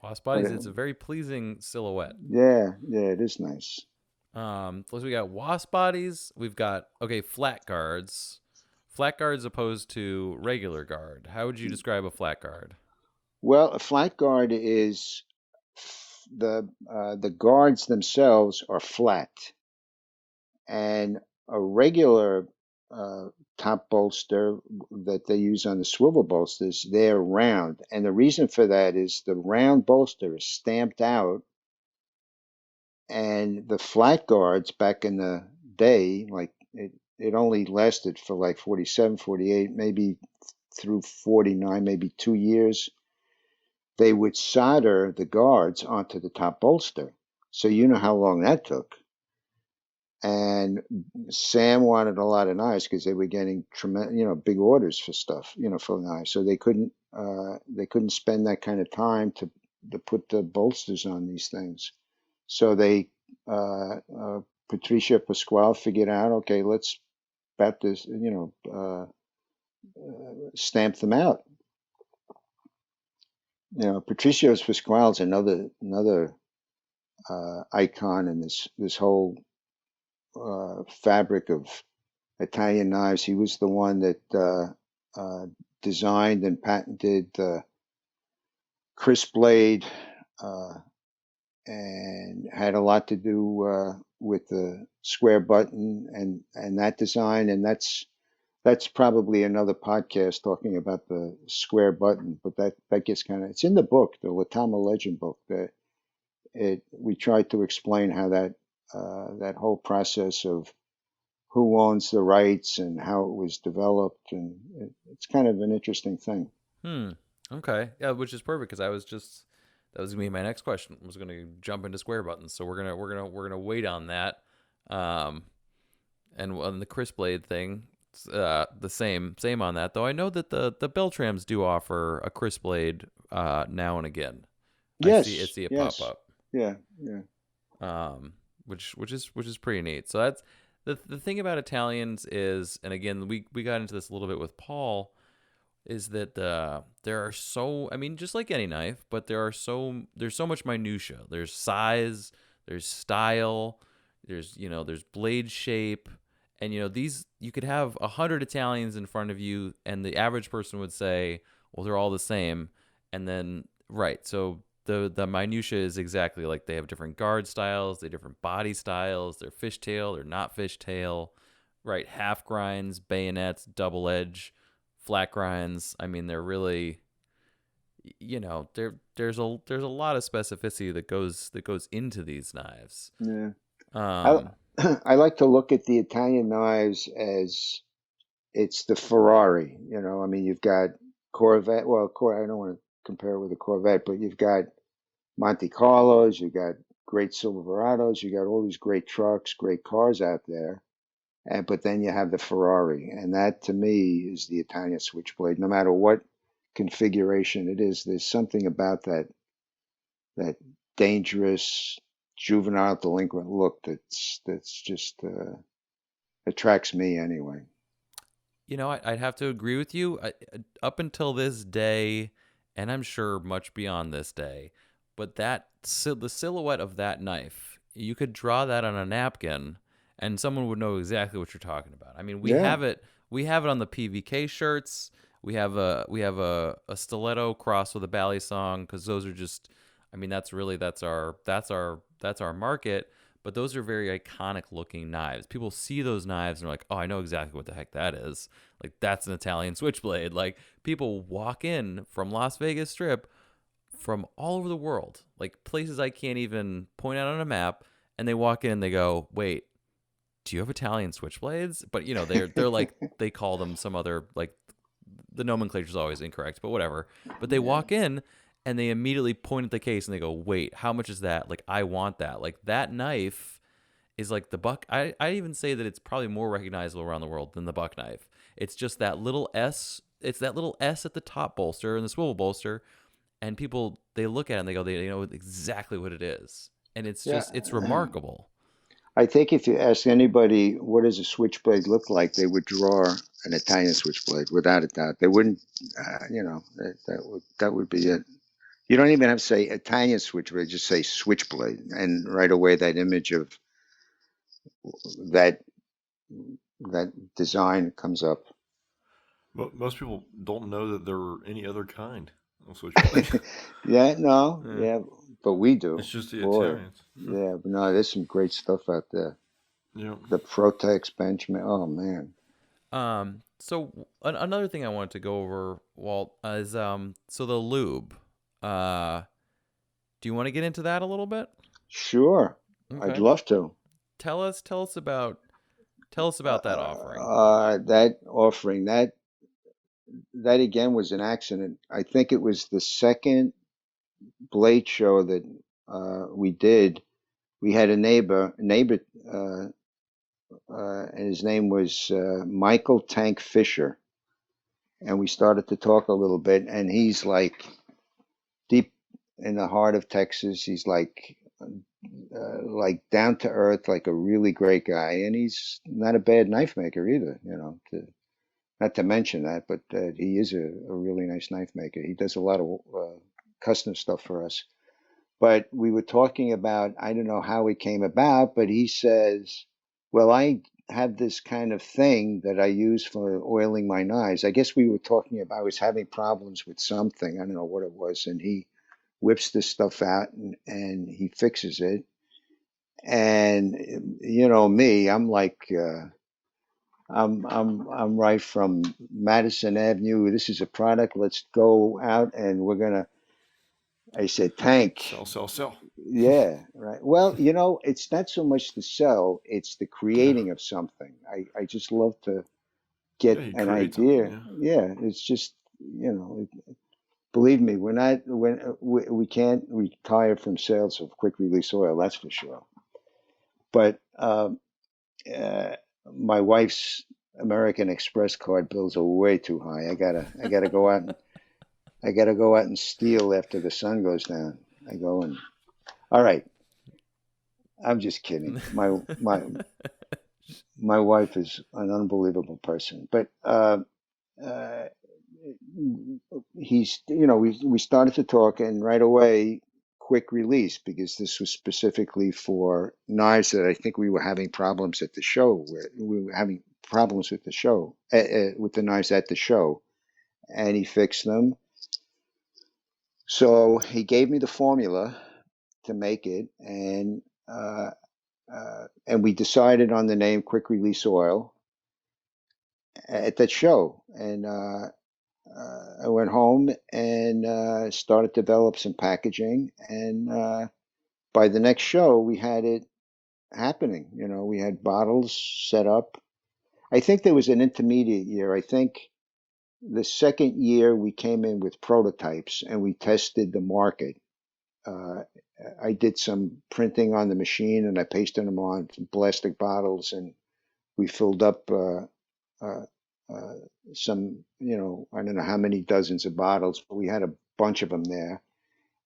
Wasp But bodies, it's a very pleasing silhouette. yeah, yeah, it is nice. Plus we got wasp bodies. We've got flat guards. Flat guards opposed to regular guard. How would you describe a flat guard? Well, a flat guard is the guards themselves are flat, and a regular top bolster that they use on the swivel bolsters, they're round. And the reason for that is the round bolster is stamped out, and the flat guards back in the day, like it only lasted for like 47, 48, maybe through 49, maybe 2 years, they would solder the guards onto the top bolster. So you know how long that took. And Sam wanted a lot of knives because they were getting tremendous, big orders for stuff, for knives. So they couldn't spend that kind of time to put the bolsters on these things. So they, Patricia Pasquale figured out, okay, let's about this, stamp them out. Patricia Pasquale is another icon in this whole fabric of Italian knives. He was the one that designed and patented the crisp blade, and had a lot to do with the square button and that design. And that's probably another podcast talking about the square button. But that gets it's in the book, the Latama Legend book. We tried to explain how that whole process of who owns the rights and how it was developed, and it's kind of an interesting thing. Okay. Yeah, which is perfect because that was gonna be my next question. I was gonna jump into square buttons, so we're gonna wait on that. And on the crisp blade thing, the same on that. Though I know that the Beltrames do offer a crisp blade now and again. Yes, I see it yes. pop up. Yeah. Which is pretty neat. So that's the thing about Italians is, and again we got into this a little bit with Paul, is that there are just like any knife, but there's so much minutia. There's size, there's style, there's blade shape, and these, you could have 100 Italians in front of you, and the average person would say, well, they're all the same, and then right, so the minutia is exactly like they have different guard styles, they have different body styles, they're fishtail, they're not fishtail, right? Half grinds, bayonets, double edge, flat grinds. I mean, they're really, there's a lot of specificity that goes into these knives. Yeah. I like to look at the Italian knives as it's the Ferrari. I mean, you've got Corvette. Well, I don't want to compare it with a Corvette, but you've got Monte Carlos, you've got great Silverados, you got all these great trucks, great cars out there. But then you have the Ferrari, and that to me is the Italian switchblade. No matter what configuration it is, there's something about that dangerous, juvenile, delinquent look that's just attracts me anyway. I'd have to agree with you. Up until this day, and I'm sure much beyond this day, but the silhouette of that knife, you could draw that on a napkin, and someone would know exactly what you're talking about. I mean, we have it on the PVK shirts. We have a stiletto crossed with a bally song, because those are just, I mean, that's our market. But those are very iconic looking knives. People see those knives and they're like, oh, I know exactly what the heck that is. Like, that's an Italian switchblade. Like, people walk in from Las Vegas Strip from all over the world, like places I can't even point out on a map, and they walk in and they go, wait, do you have Italian switchblades? But they're like, they call them some other, like, the nomenclature is always incorrect, but whatever. But they walk in and they immediately point at the case and they go, wait, how much is that? Like, I want that. Like, that knife is like the buck. I even say that it's probably more recognizable around the world than the buck knife. It's just that little S. It's that little S at the top bolster and the swivel bolster. And people, they look at it and they go, they know exactly what it is. And it's just, it's remarkable. I think if you ask anybody, what does a switchblade look like, they would draw an Italian switchblade without a doubt. They wouldn't, that would be it. You don't even have to say Italian switchblade, just say switchblade. And right away, that image of that design comes up. But most people don't know that there are any other kind of switchblade. But we do. It's just the Italians. Yeah, but no, there's some great stuff out there. Yeah. The Protex Benjamin. Oh man. So another thing I wanted to go over, Walt, is so the Lube. Do you want to get into that a little bit? Sure. Okay. I'd love to. Tell us about that offering. That offering, that again was an accident. I think it was the second blade show that we did. We had a neighbor, uh, and his name was Michael Tank Fisher, and we started to talk a little bit. And he's like deep in the heart of Texas. He's like down to earth, like a really great guy, and he's not a bad knife maker either. Not to mention that, but he is a really nice knife maker. He does a lot of custom stuff for us. But we were talking about, I don't know how it came about, but he says, well, I have this kind of thing that I use for oiling my knives. I guess we were talking about, I was having problems with something. I don't know what it was. And he whips this stuff out and he fixes it. And you know me, I'm like, I'm right from Madison Avenue. This is a product. Let's go out and we're gonna. I said, Tank. Sell. Yeah, right. Well, it's not so much the sell; it's the creating of something. I just love to get Yeah, you an create something, idea. Yeah, it's just believe me, we can't retire from sales of quick release oil. That's for sure. But my wife's American Express card bills are way too high. I gotta go out and steal after the sun goes down. I go and all right. I'm just kidding. My wife is an unbelievable person, but he's we started to talk, and right away quick release, because this was specifically for knives that I think we were having problems at the show, where we were having problems with the show, with the knives at the show, and he fixed them. So he gave me the formula to make it, and we decided on the name Quick Release Oil at that show, and I went home and started to develop some packaging, and by the next show we had it happening. We had bottles set up. I think there was an intermediate year. I think the second year we came in with prototypes and we tested the market. I did some printing on the machine and I pasted them on some plastic bottles, and we filled up some, I don't know how many dozens of bottles, but we had a bunch of them there,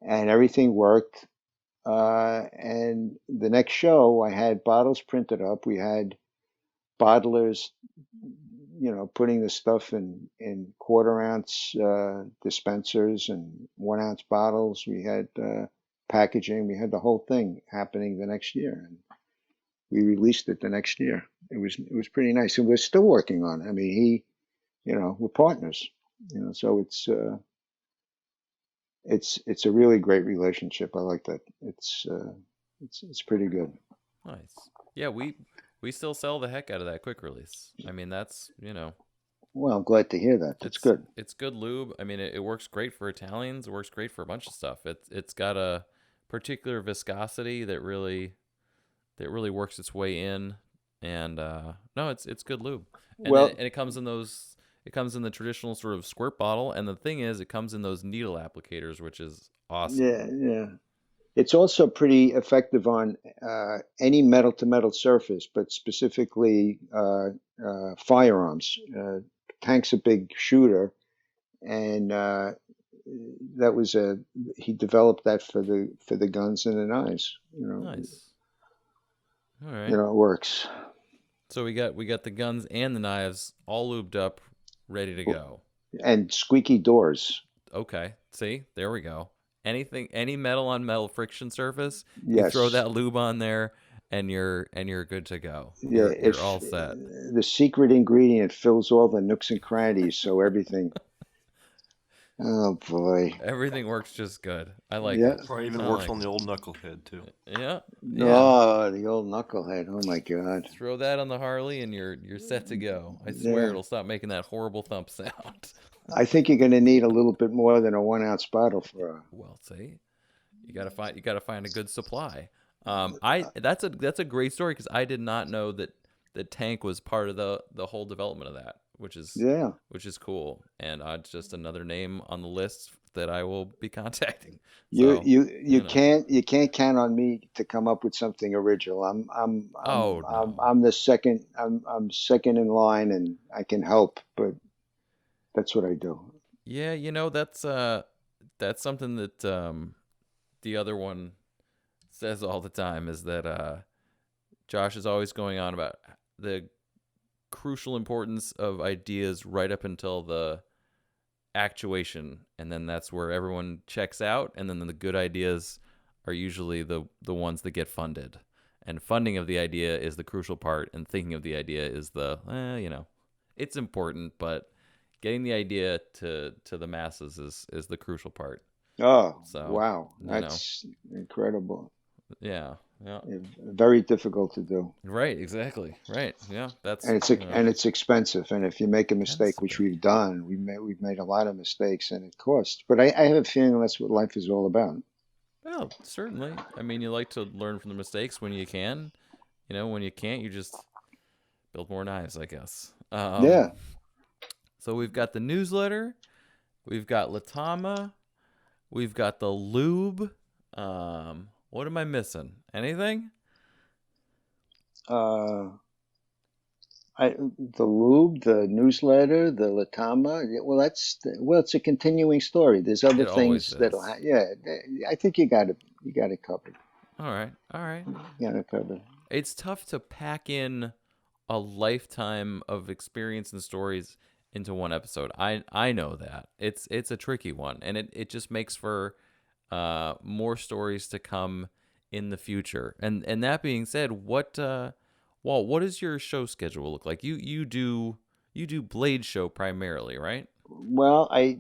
and everything worked. And the next show, I had bottles printed up. We had bottlers, putting the stuff in quarter-ounce dispensers and 1-ounce bottles. We had packaging. We had the whole thing happening the next year, and we released it the next year. It was pretty nice, and we're still working on it. I mean, we're partners. So it's a really great relationship. I like that. It's pretty good. Nice. Yeah, we still sell the heck out of that quick release. I mean, that's Well, I'm glad to hear that. That's good. It's good lube. I mean, it works great for Italians. It works great for a bunch of stuff. It's got a particular viscosity that really works its way in, and no, it's good lube. And it comes in those. It comes in the traditional sort of squirt bottle, and the thing is, it comes in those needle applicators, which is awesome. Yeah. It's also pretty effective on any metal-to-metal surface, but specifically firearms. Tank's a big shooter, and that was he developed that for the guns and the knives. Nice. All right. It works. So we got the guns and the knives all lubed up, ready to go. And squeaky doors. Okay. See, there we go. Any metal on metal friction surface, yes. You throw that lube on there, and you're good to go. Yeah, you're all set. The secret ingredient fills all the nooks and crannies, so everything. Oh boy, everything works just good. I like it. Probably even works on the old knucklehead too. Yeah. Oh, the old knucklehead. Oh my God. Throw that on the Harley, and you're set to go. I swear it'll stop making that horrible thump sound. I think you're going to need a little bit more than a 1-ounce bottle for. Well, see, you gotta find a good supply. That's a great story, because I did not know that Tank was part of the whole development of that. Yeah. which is cool. And it's just another name on the list that I will be contacting. You So, you you you know. can't count on me to come up with something original. Oh no. I'm the second. I'm second in line, and I can help, but that's what I do. Yeah, that's something that the other one says all the time is that Josh is always going on about the crucial importance of ideas right up until the actuation, and then that's where everyone checks out, and then the good ideas are usually the ones that get funded. And funding of the idea is the crucial part, and thinking of the idea is it's important, but getting the idea to the masses is the crucial part. Oh, So, wow, you know, that's incredible. yeah, yeah. Very difficult to do, Right, exactly. Right. Yeah, and that's, it's expensive. And if you make a mistake, which expensive. we've done, we've made a lot of mistakes, and it costs. But I have a feeling that's what life is all about. Well, certainly. I mean, you like to learn from the mistakes when you can. When you can't, you just build more knives, I guess. Yeah. So we've got the newsletter, we've got Latama, we've got the Lube. What am I missing? Anything? Uh, the Lube, the newsletter, the Latama. Well, it's a continuing story. There's other It always things that'll. is. Yeah, I think you got it covered. All right. All right. You got it covered. It's tough to pack in a lifetime of experience and stories into one episode. I know that. It's a tricky one, and it just makes for more stories to come in the future. And that being said, Walt, what does your show schedule look like? You do Blade show primarily, right? Well, I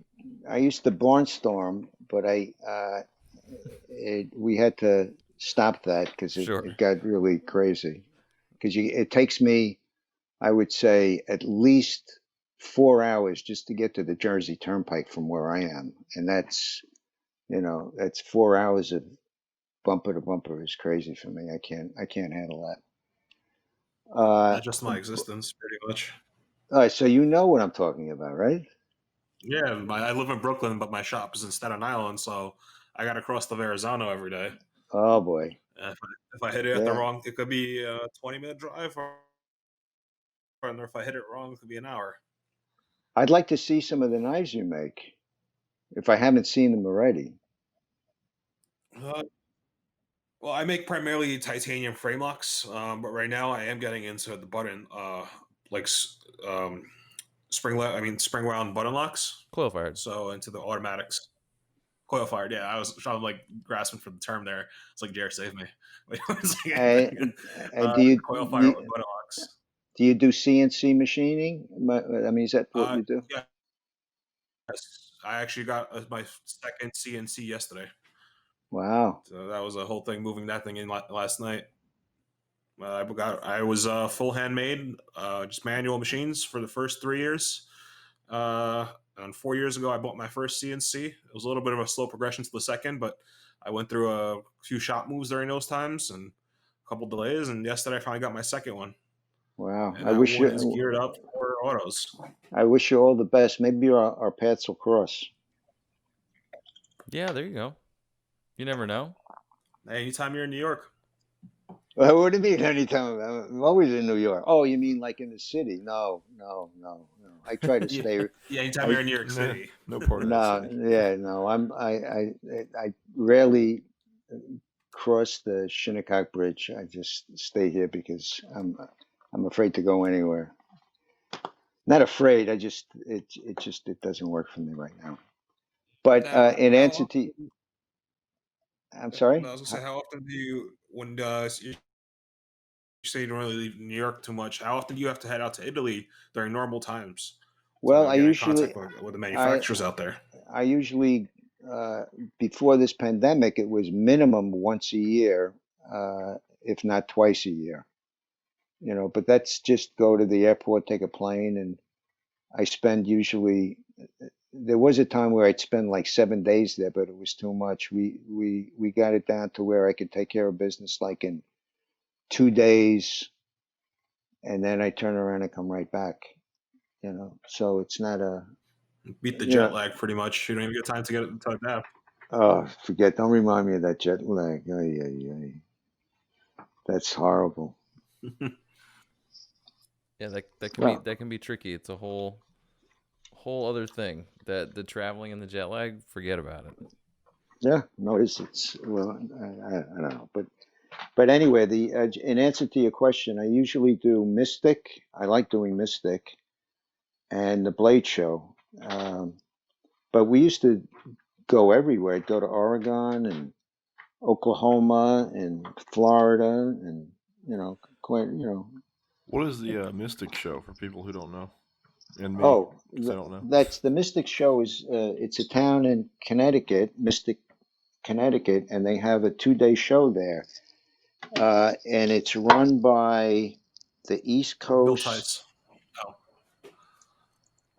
used to barnstorm, but we had to stop that because Sure. it got really crazy. Because it takes me, I would say, at least 4 hours just to get to the Jersey Turnpike from where I am, and that's 4 hours of bumper to bumper is crazy for me. I can't handle that. That's just my existence, pretty much. All right, so you know what I'm talking about, right? Yeah, I live in Brooklyn, but my shop is in Staten Island, so I got to cross the Verrazano every day. Oh boy, If I hit it at the yeah. wrong, it could be a 20-minute drive, or if I hit it wrong, it could be an hour. I'd like to see some of the knives you make, if I haven't seen them already. Uh, well, I make primarily titanium frame locks, but right now I am getting into the button, like spring wound button locks. Coil fired. So into the automatics. Coil fired, yeah. I was trying to like grasping for the term there. It's like Jared saved me. It's like anything. Do you Coil do fire with you, button locks. do you do CNC machining? I mean, is that what Uh, you do? yeah, yes. I actually got my second CNC yesterday. Wow. So that was a whole thing, moving that thing in last night. I was full handmade, just manual machines for the first 3 years. And 4 years ago, I bought my first CNC. It was a little bit of a slow progression to the second, but I went through a few shop moves during those times and a couple delays. And yesterday, I finally got my second one, Wow. and that one is geared up for autos. I wish you all the best. Maybe our paths will cross. Yeah, there you go. You never know. Hey, anytime you're in New York. What do you mean anytime? I'm always in New York. Oh, you mean like in the city? No, no, no, no. I try to stay. Yeah, anytime you're in New York City. No part of that No, city. yeah, no. I rarely cross the Shinnecock Bridge. I just stay here because I'm afraid to go anywhere. Not afraid. It doesn't work for me right now. But Now, in how answer often? to, I'm sorry. I was gonna say, how often do you, when you say you don't really leave New York too much, how often do you have to head out to Italy during normal times Well, to I get in usually contact with the I manufacturers out there? I usually before this pandemic, it was minimum once a year, if not twice a year. But that's just go to the airport, take a plane, and I spend usually. There was a time where I'd spend like 7 days there, but it was too much. We got it down to where I could take care of business like in 2 days, and then I turn around and come right back. So it's not a, Beat the you jet know, lag pretty much. You don't even get time to get it to adapt. forget, don't remind me of that jet lag. Ay, ay, ay. That's horrible. Yeah, that can be Well, tricky. It's a whole other thing. That the traveling and the jet lag, forget about it. yeah, no, it's well, I don't know, but anyway, in answer to your question, I usually do Mystic. I like doing Mystic and the Blade Show. But we used to go everywhere. I'd go to Oregon and Oklahoma and Florida and quite What is the Mystic Show for people who don't know? And me, oh, because I don't know. that's the Mystic Show. Is It's a town in Connecticut, Mystic, Connecticut, and they have a 2-day show there, and it's run by the East Bill Coast. Tice. Oh.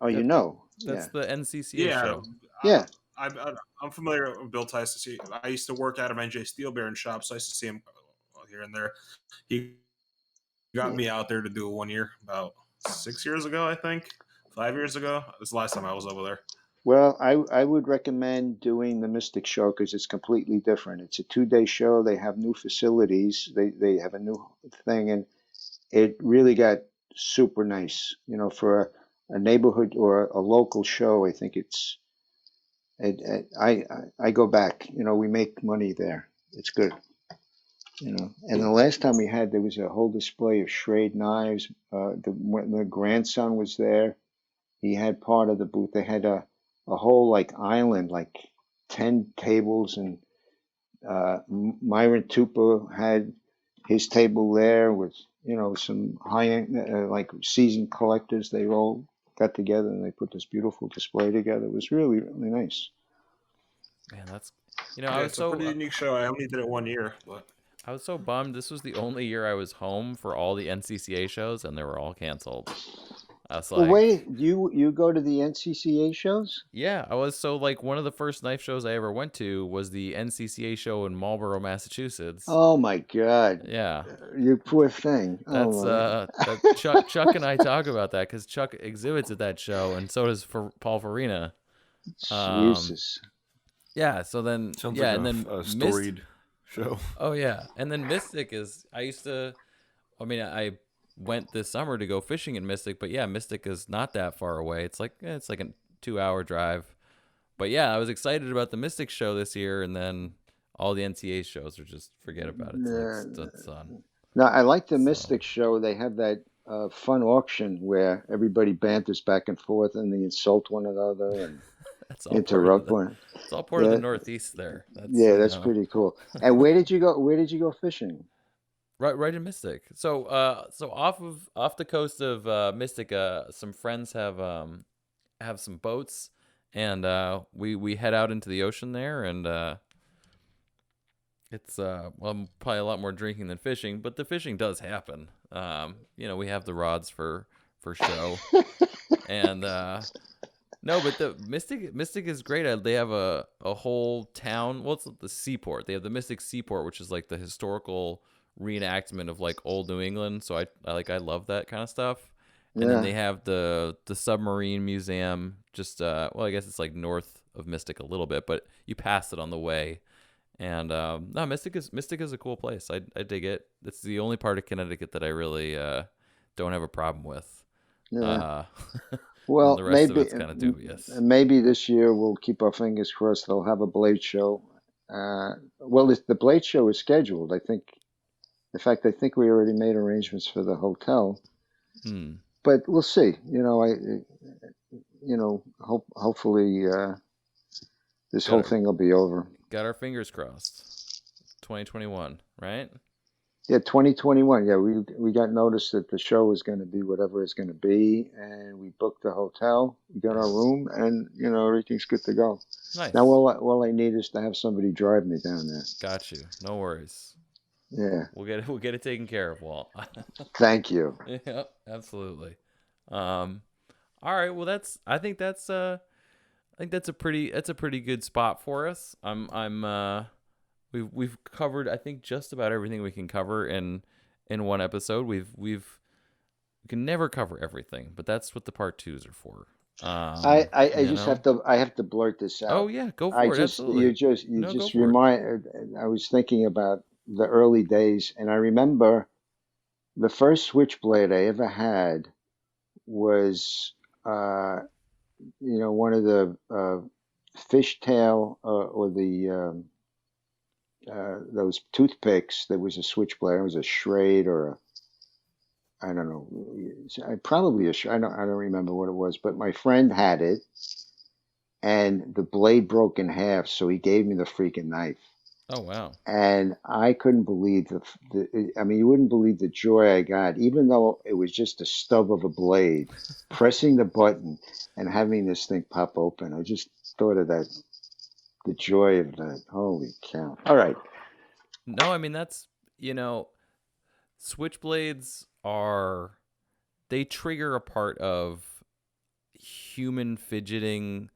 Oh, That, yeah, that's the NCCA Yeah. show. yeah. I'm familiar with Bill Tice. I used to work out of NJ Steel Bearing shop, so I used to see him here and there. He got me out there to do it 1 year, about 6 years ago, I think. 5 years ago. It was the last time I was over there. Well, I would recommend doing the Mystic Show because it's completely different. It's a 2-day show. They have new facilities. They have a new thing, and it really got super nice. For a neighborhood or a local show, I think I go back. We make money there. It's good. And the last time we had, there was a whole display of Schrade knives. When the grandson was there, he had part of the booth. They had a whole like island, like 10 tables, and Myron Tupper had his table there with some high-end like seasoned collectors. They all got together and they put this beautiful display together. It was really, really nice. Man, that's Yeah, it's a pretty unique show. I only did it 1 year, but I was so bummed. This was the only year I was home for all the NCCA shows, and they were all canceled. I was Well, like, wait, you go to the NCCA shows? yeah, I was so like one of the first knife shows I ever went to was the NCCA show in Marlborough, Massachusetts. Oh my God. Yeah. You poor thing. That's Chuck and I talk about that because Chuck exhibits at that show, and so does Paul Farina. Jesus. Yeah. So then, Sounds yeah, like and then a storied show. Oh yeah, and then Mystic is. I went this summer to go fishing in Mystic, but yeah, Mystic is not that far away. It's like a 2-hour drive. But yeah, I was excited about the Mystic show this year, and then all the NCA shows are just forget about it. It's on. No, I like the Mystic show. They have that fun auction where everybody banters back and forth and they insult one another and That's all interrupt one. It's all part of the Northeast there. That's pretty cool. And where did you go? Where did you go fishing? Right in Mystic. So off the coast of Mystic, some friends have some boats, and we head out into the ocean there, and it's probably a lot more drinking than fishing, but the fishing does happen. We have the rods for show, and no, but the Mystic is great. They have a whole town. Well, it's the seaport. They have the Mystic Seaport, which is like the historical reenactment of like old New England. So I love that kind of stuff. And then they have the submarine museum. Just I guess it's like north of Mystic a little bit, but you pass it on the way. And no, Mystic is a cool place. I dig it. It's the only part of Connecticut that I really don't have a problem with. Yeah. Well, the rest of it's kind of dubious. Maybe this year we'll keep our fingers crossed. They'll have a Blade show. The Blade show is scheduled. I think. In fact, I think we already made arrangements for the hotel. But we'll see. Hopefully this whole thing will be over. Got our fingers crossed. 2021, right? Yeah, 2021. Yeah, we got notice that the show was going to be whatever it's going to be, and we booked the hotel. We got our room, and everything's good to go. Nice. Now, all I need is to have somebody drive me down there. Got you. No worries. Yeah. We'll get it taken care of, Walt. Thank you. Yep, absolutely. All right. Well, I think that's a pretty good spot for us. We've covered, I think, just about everything we can cover in one episode. We've can never cover everything, but that's what the part twos are for. I You just know? have to blurt this Oh out. yeah, go I for it. just Absolutely. you No, go just for it. I was thinking about the early days, and I remember the first switchblade I ever had was one of the fishtail or the those toothpicks. There was a switchblade. It was a Schrade or a I don't know, probably a I don't remember what it was, but my friend had it, and the blade broke in half, so he gave me the freaking knife. Oh wow. And I couldn't believe I mean, you wouldn't believe the joy I got, even though it was just a stub of a blade, pressing the button and having this thing pop open. I just thought of that, the joy of that. Holy cow. All right. No, I mean that's switchblades they trigger a part of human fidgeting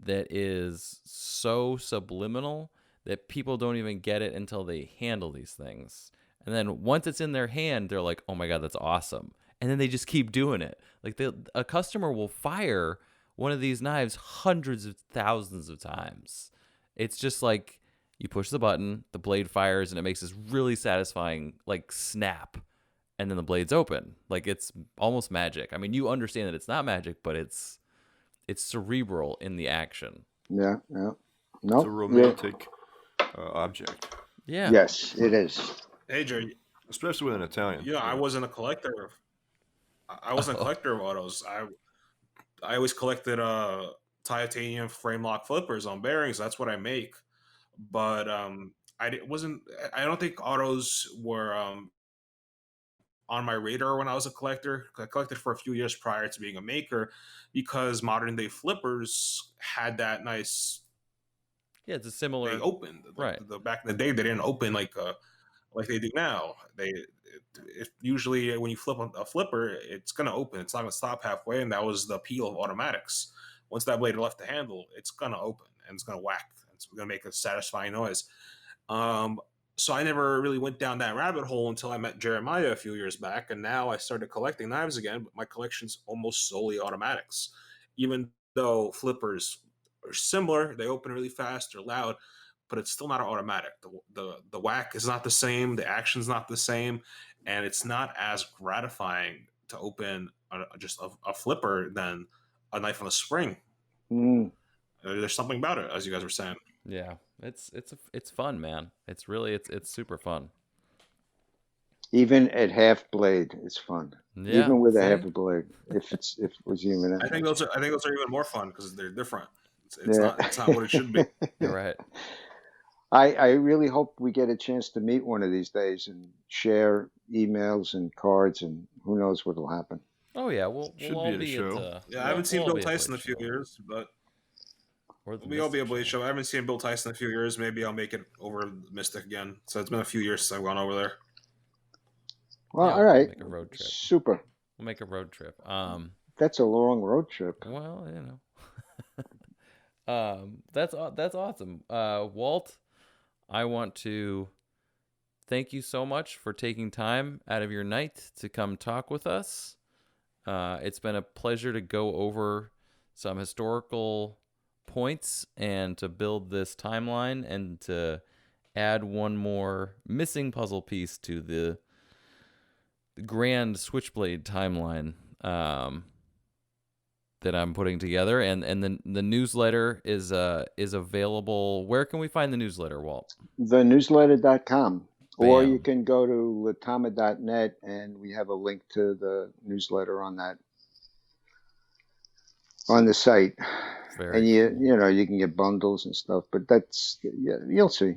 that is so subliminal that people don't even get it until they handle these things. And then once it's in their hand, they're like, "Oh my god, that's awesome." And then they just keep doing it. Like a customer will fire one of these knives hundreds of thousands of times. It's just like you push the button, the blade fires, and it makes this really satisfying like snap, and then the blade's open. Like it's almost magic. I mean, you understand that it's not magic, but it's cerebral in the action. Yeah, yeah. It's No, a romantic object, Yeah. yes, it is. Hey, Jerry. especially with an Italian. Yeah, I wasn't a collector of. I wasn't a collector of autos. I always collected titanium frame lock flippers on bearings. That's what I make. But wasn't. I don't think autos were on my radar when I was a collector. I collected for a few years prior to being a maker because modern day flippers had that nice. Yeah, it's a similar. They opened right. The back in the day they didn't open like they do now. Usually when you flip a flipper, it's gonna open. It's not gonna stop halfway, and that was the appeal of automatics. Once that blade left the handle, it's gonna open and it's gonna whack. It's gonna make a satisfying noise. Um, so I never really went down that rabbit hole until I met Jeremiah a few years back, and now I started collecting knives again. But my collection's almost solely automatics, even though flippers are similar. They open really fast, they're loud, but it's still not automatic. The whack is not the same, the action's not the same, and it's not as gratifying to open just a flipper than a knife on a spring. Mm. There's something about it, as you guys were saying. Yeah, it's fun, man. It's really it's super fun. Even at half blade, it's fun. Yeah, Even with a see? half a blade, if it was even. I think those are even more fun because they're different. Yeah. It's not what it should be. You're right. I really hope we get a chance to meet one of these days and share emails and cards, and who knows what'll happen. Oh yeah, we'll Should all be at a be show. Yeah, I haven't seen Bill Tyson in a few years, but we all be a Blade show. I haven't seen Bill Tyson in a few years. Maybe I'll make it over Mystic again. So it's been a few years since I've gone over there. Well, Yeah, all right. make a road trip. Super. We'll make a road trip. That's a long road trip. Well, that's awesome. Walt, I want to thank you so much for taking time out of your night to come talk with us. It's been a pleasure to go over some historical points and to build this timeline and to add one more missing puzzle piece to the grand Switchblade timeline that I'm putting together. And the newsletter is available. Where can we find the newsletter, Walt? TheNewsletter.com. Or Bam. you can go to latama.net, and we have a link to the newsletter on the site. Very And cool. you can get bundles and stuff, but that's you'll see.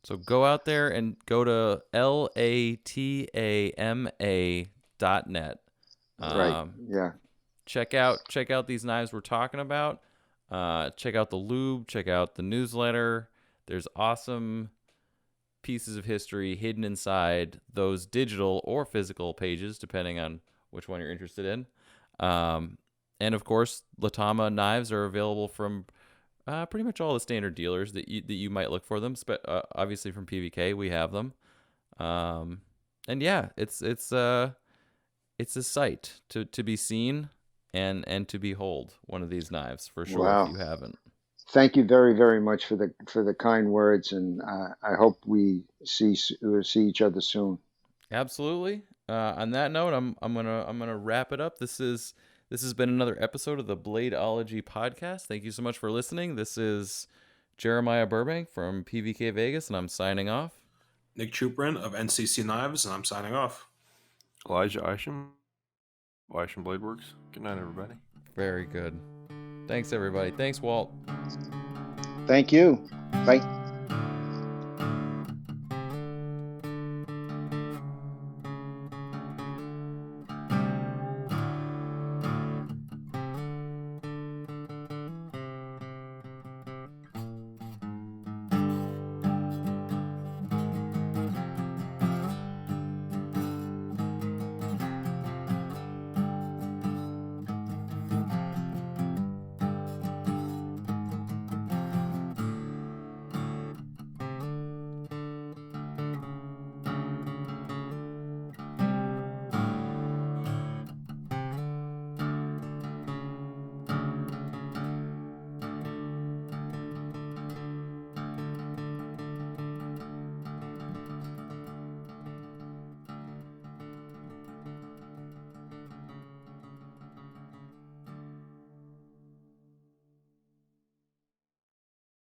So go out there and go to latama.net. Right. Yeah. Check out these knives we're talking about. Check out the lube. Check out the newsletter. There's awesome pieces of history hidden inside those digital or physical pages, depending on which one you're interested in. And of course, Latama knives are available from pretty much all the standard dealers that you might look for them. Obviously from PVK, we have them. And yeah, it's it's a sight to be seen and to behold, one of these knives for sure. Wow. If you haven't. Thank you very, very much for the kind words, and I hope we see each other soon. Absolutely. On that note, I'm gonna wrap it up. This has been another episode of the Bladeology podcast. Thank you so much for listening. This is Jeremiah Burbank from PVK Vegas, and I'm signing off. Nick Chuprin of NCC Knives, and I'm signing off. Elijah Isham Blade Works. Good night, everybody. Very good. Thanks, everybody. Thanks, Walt. Thank you. Bye.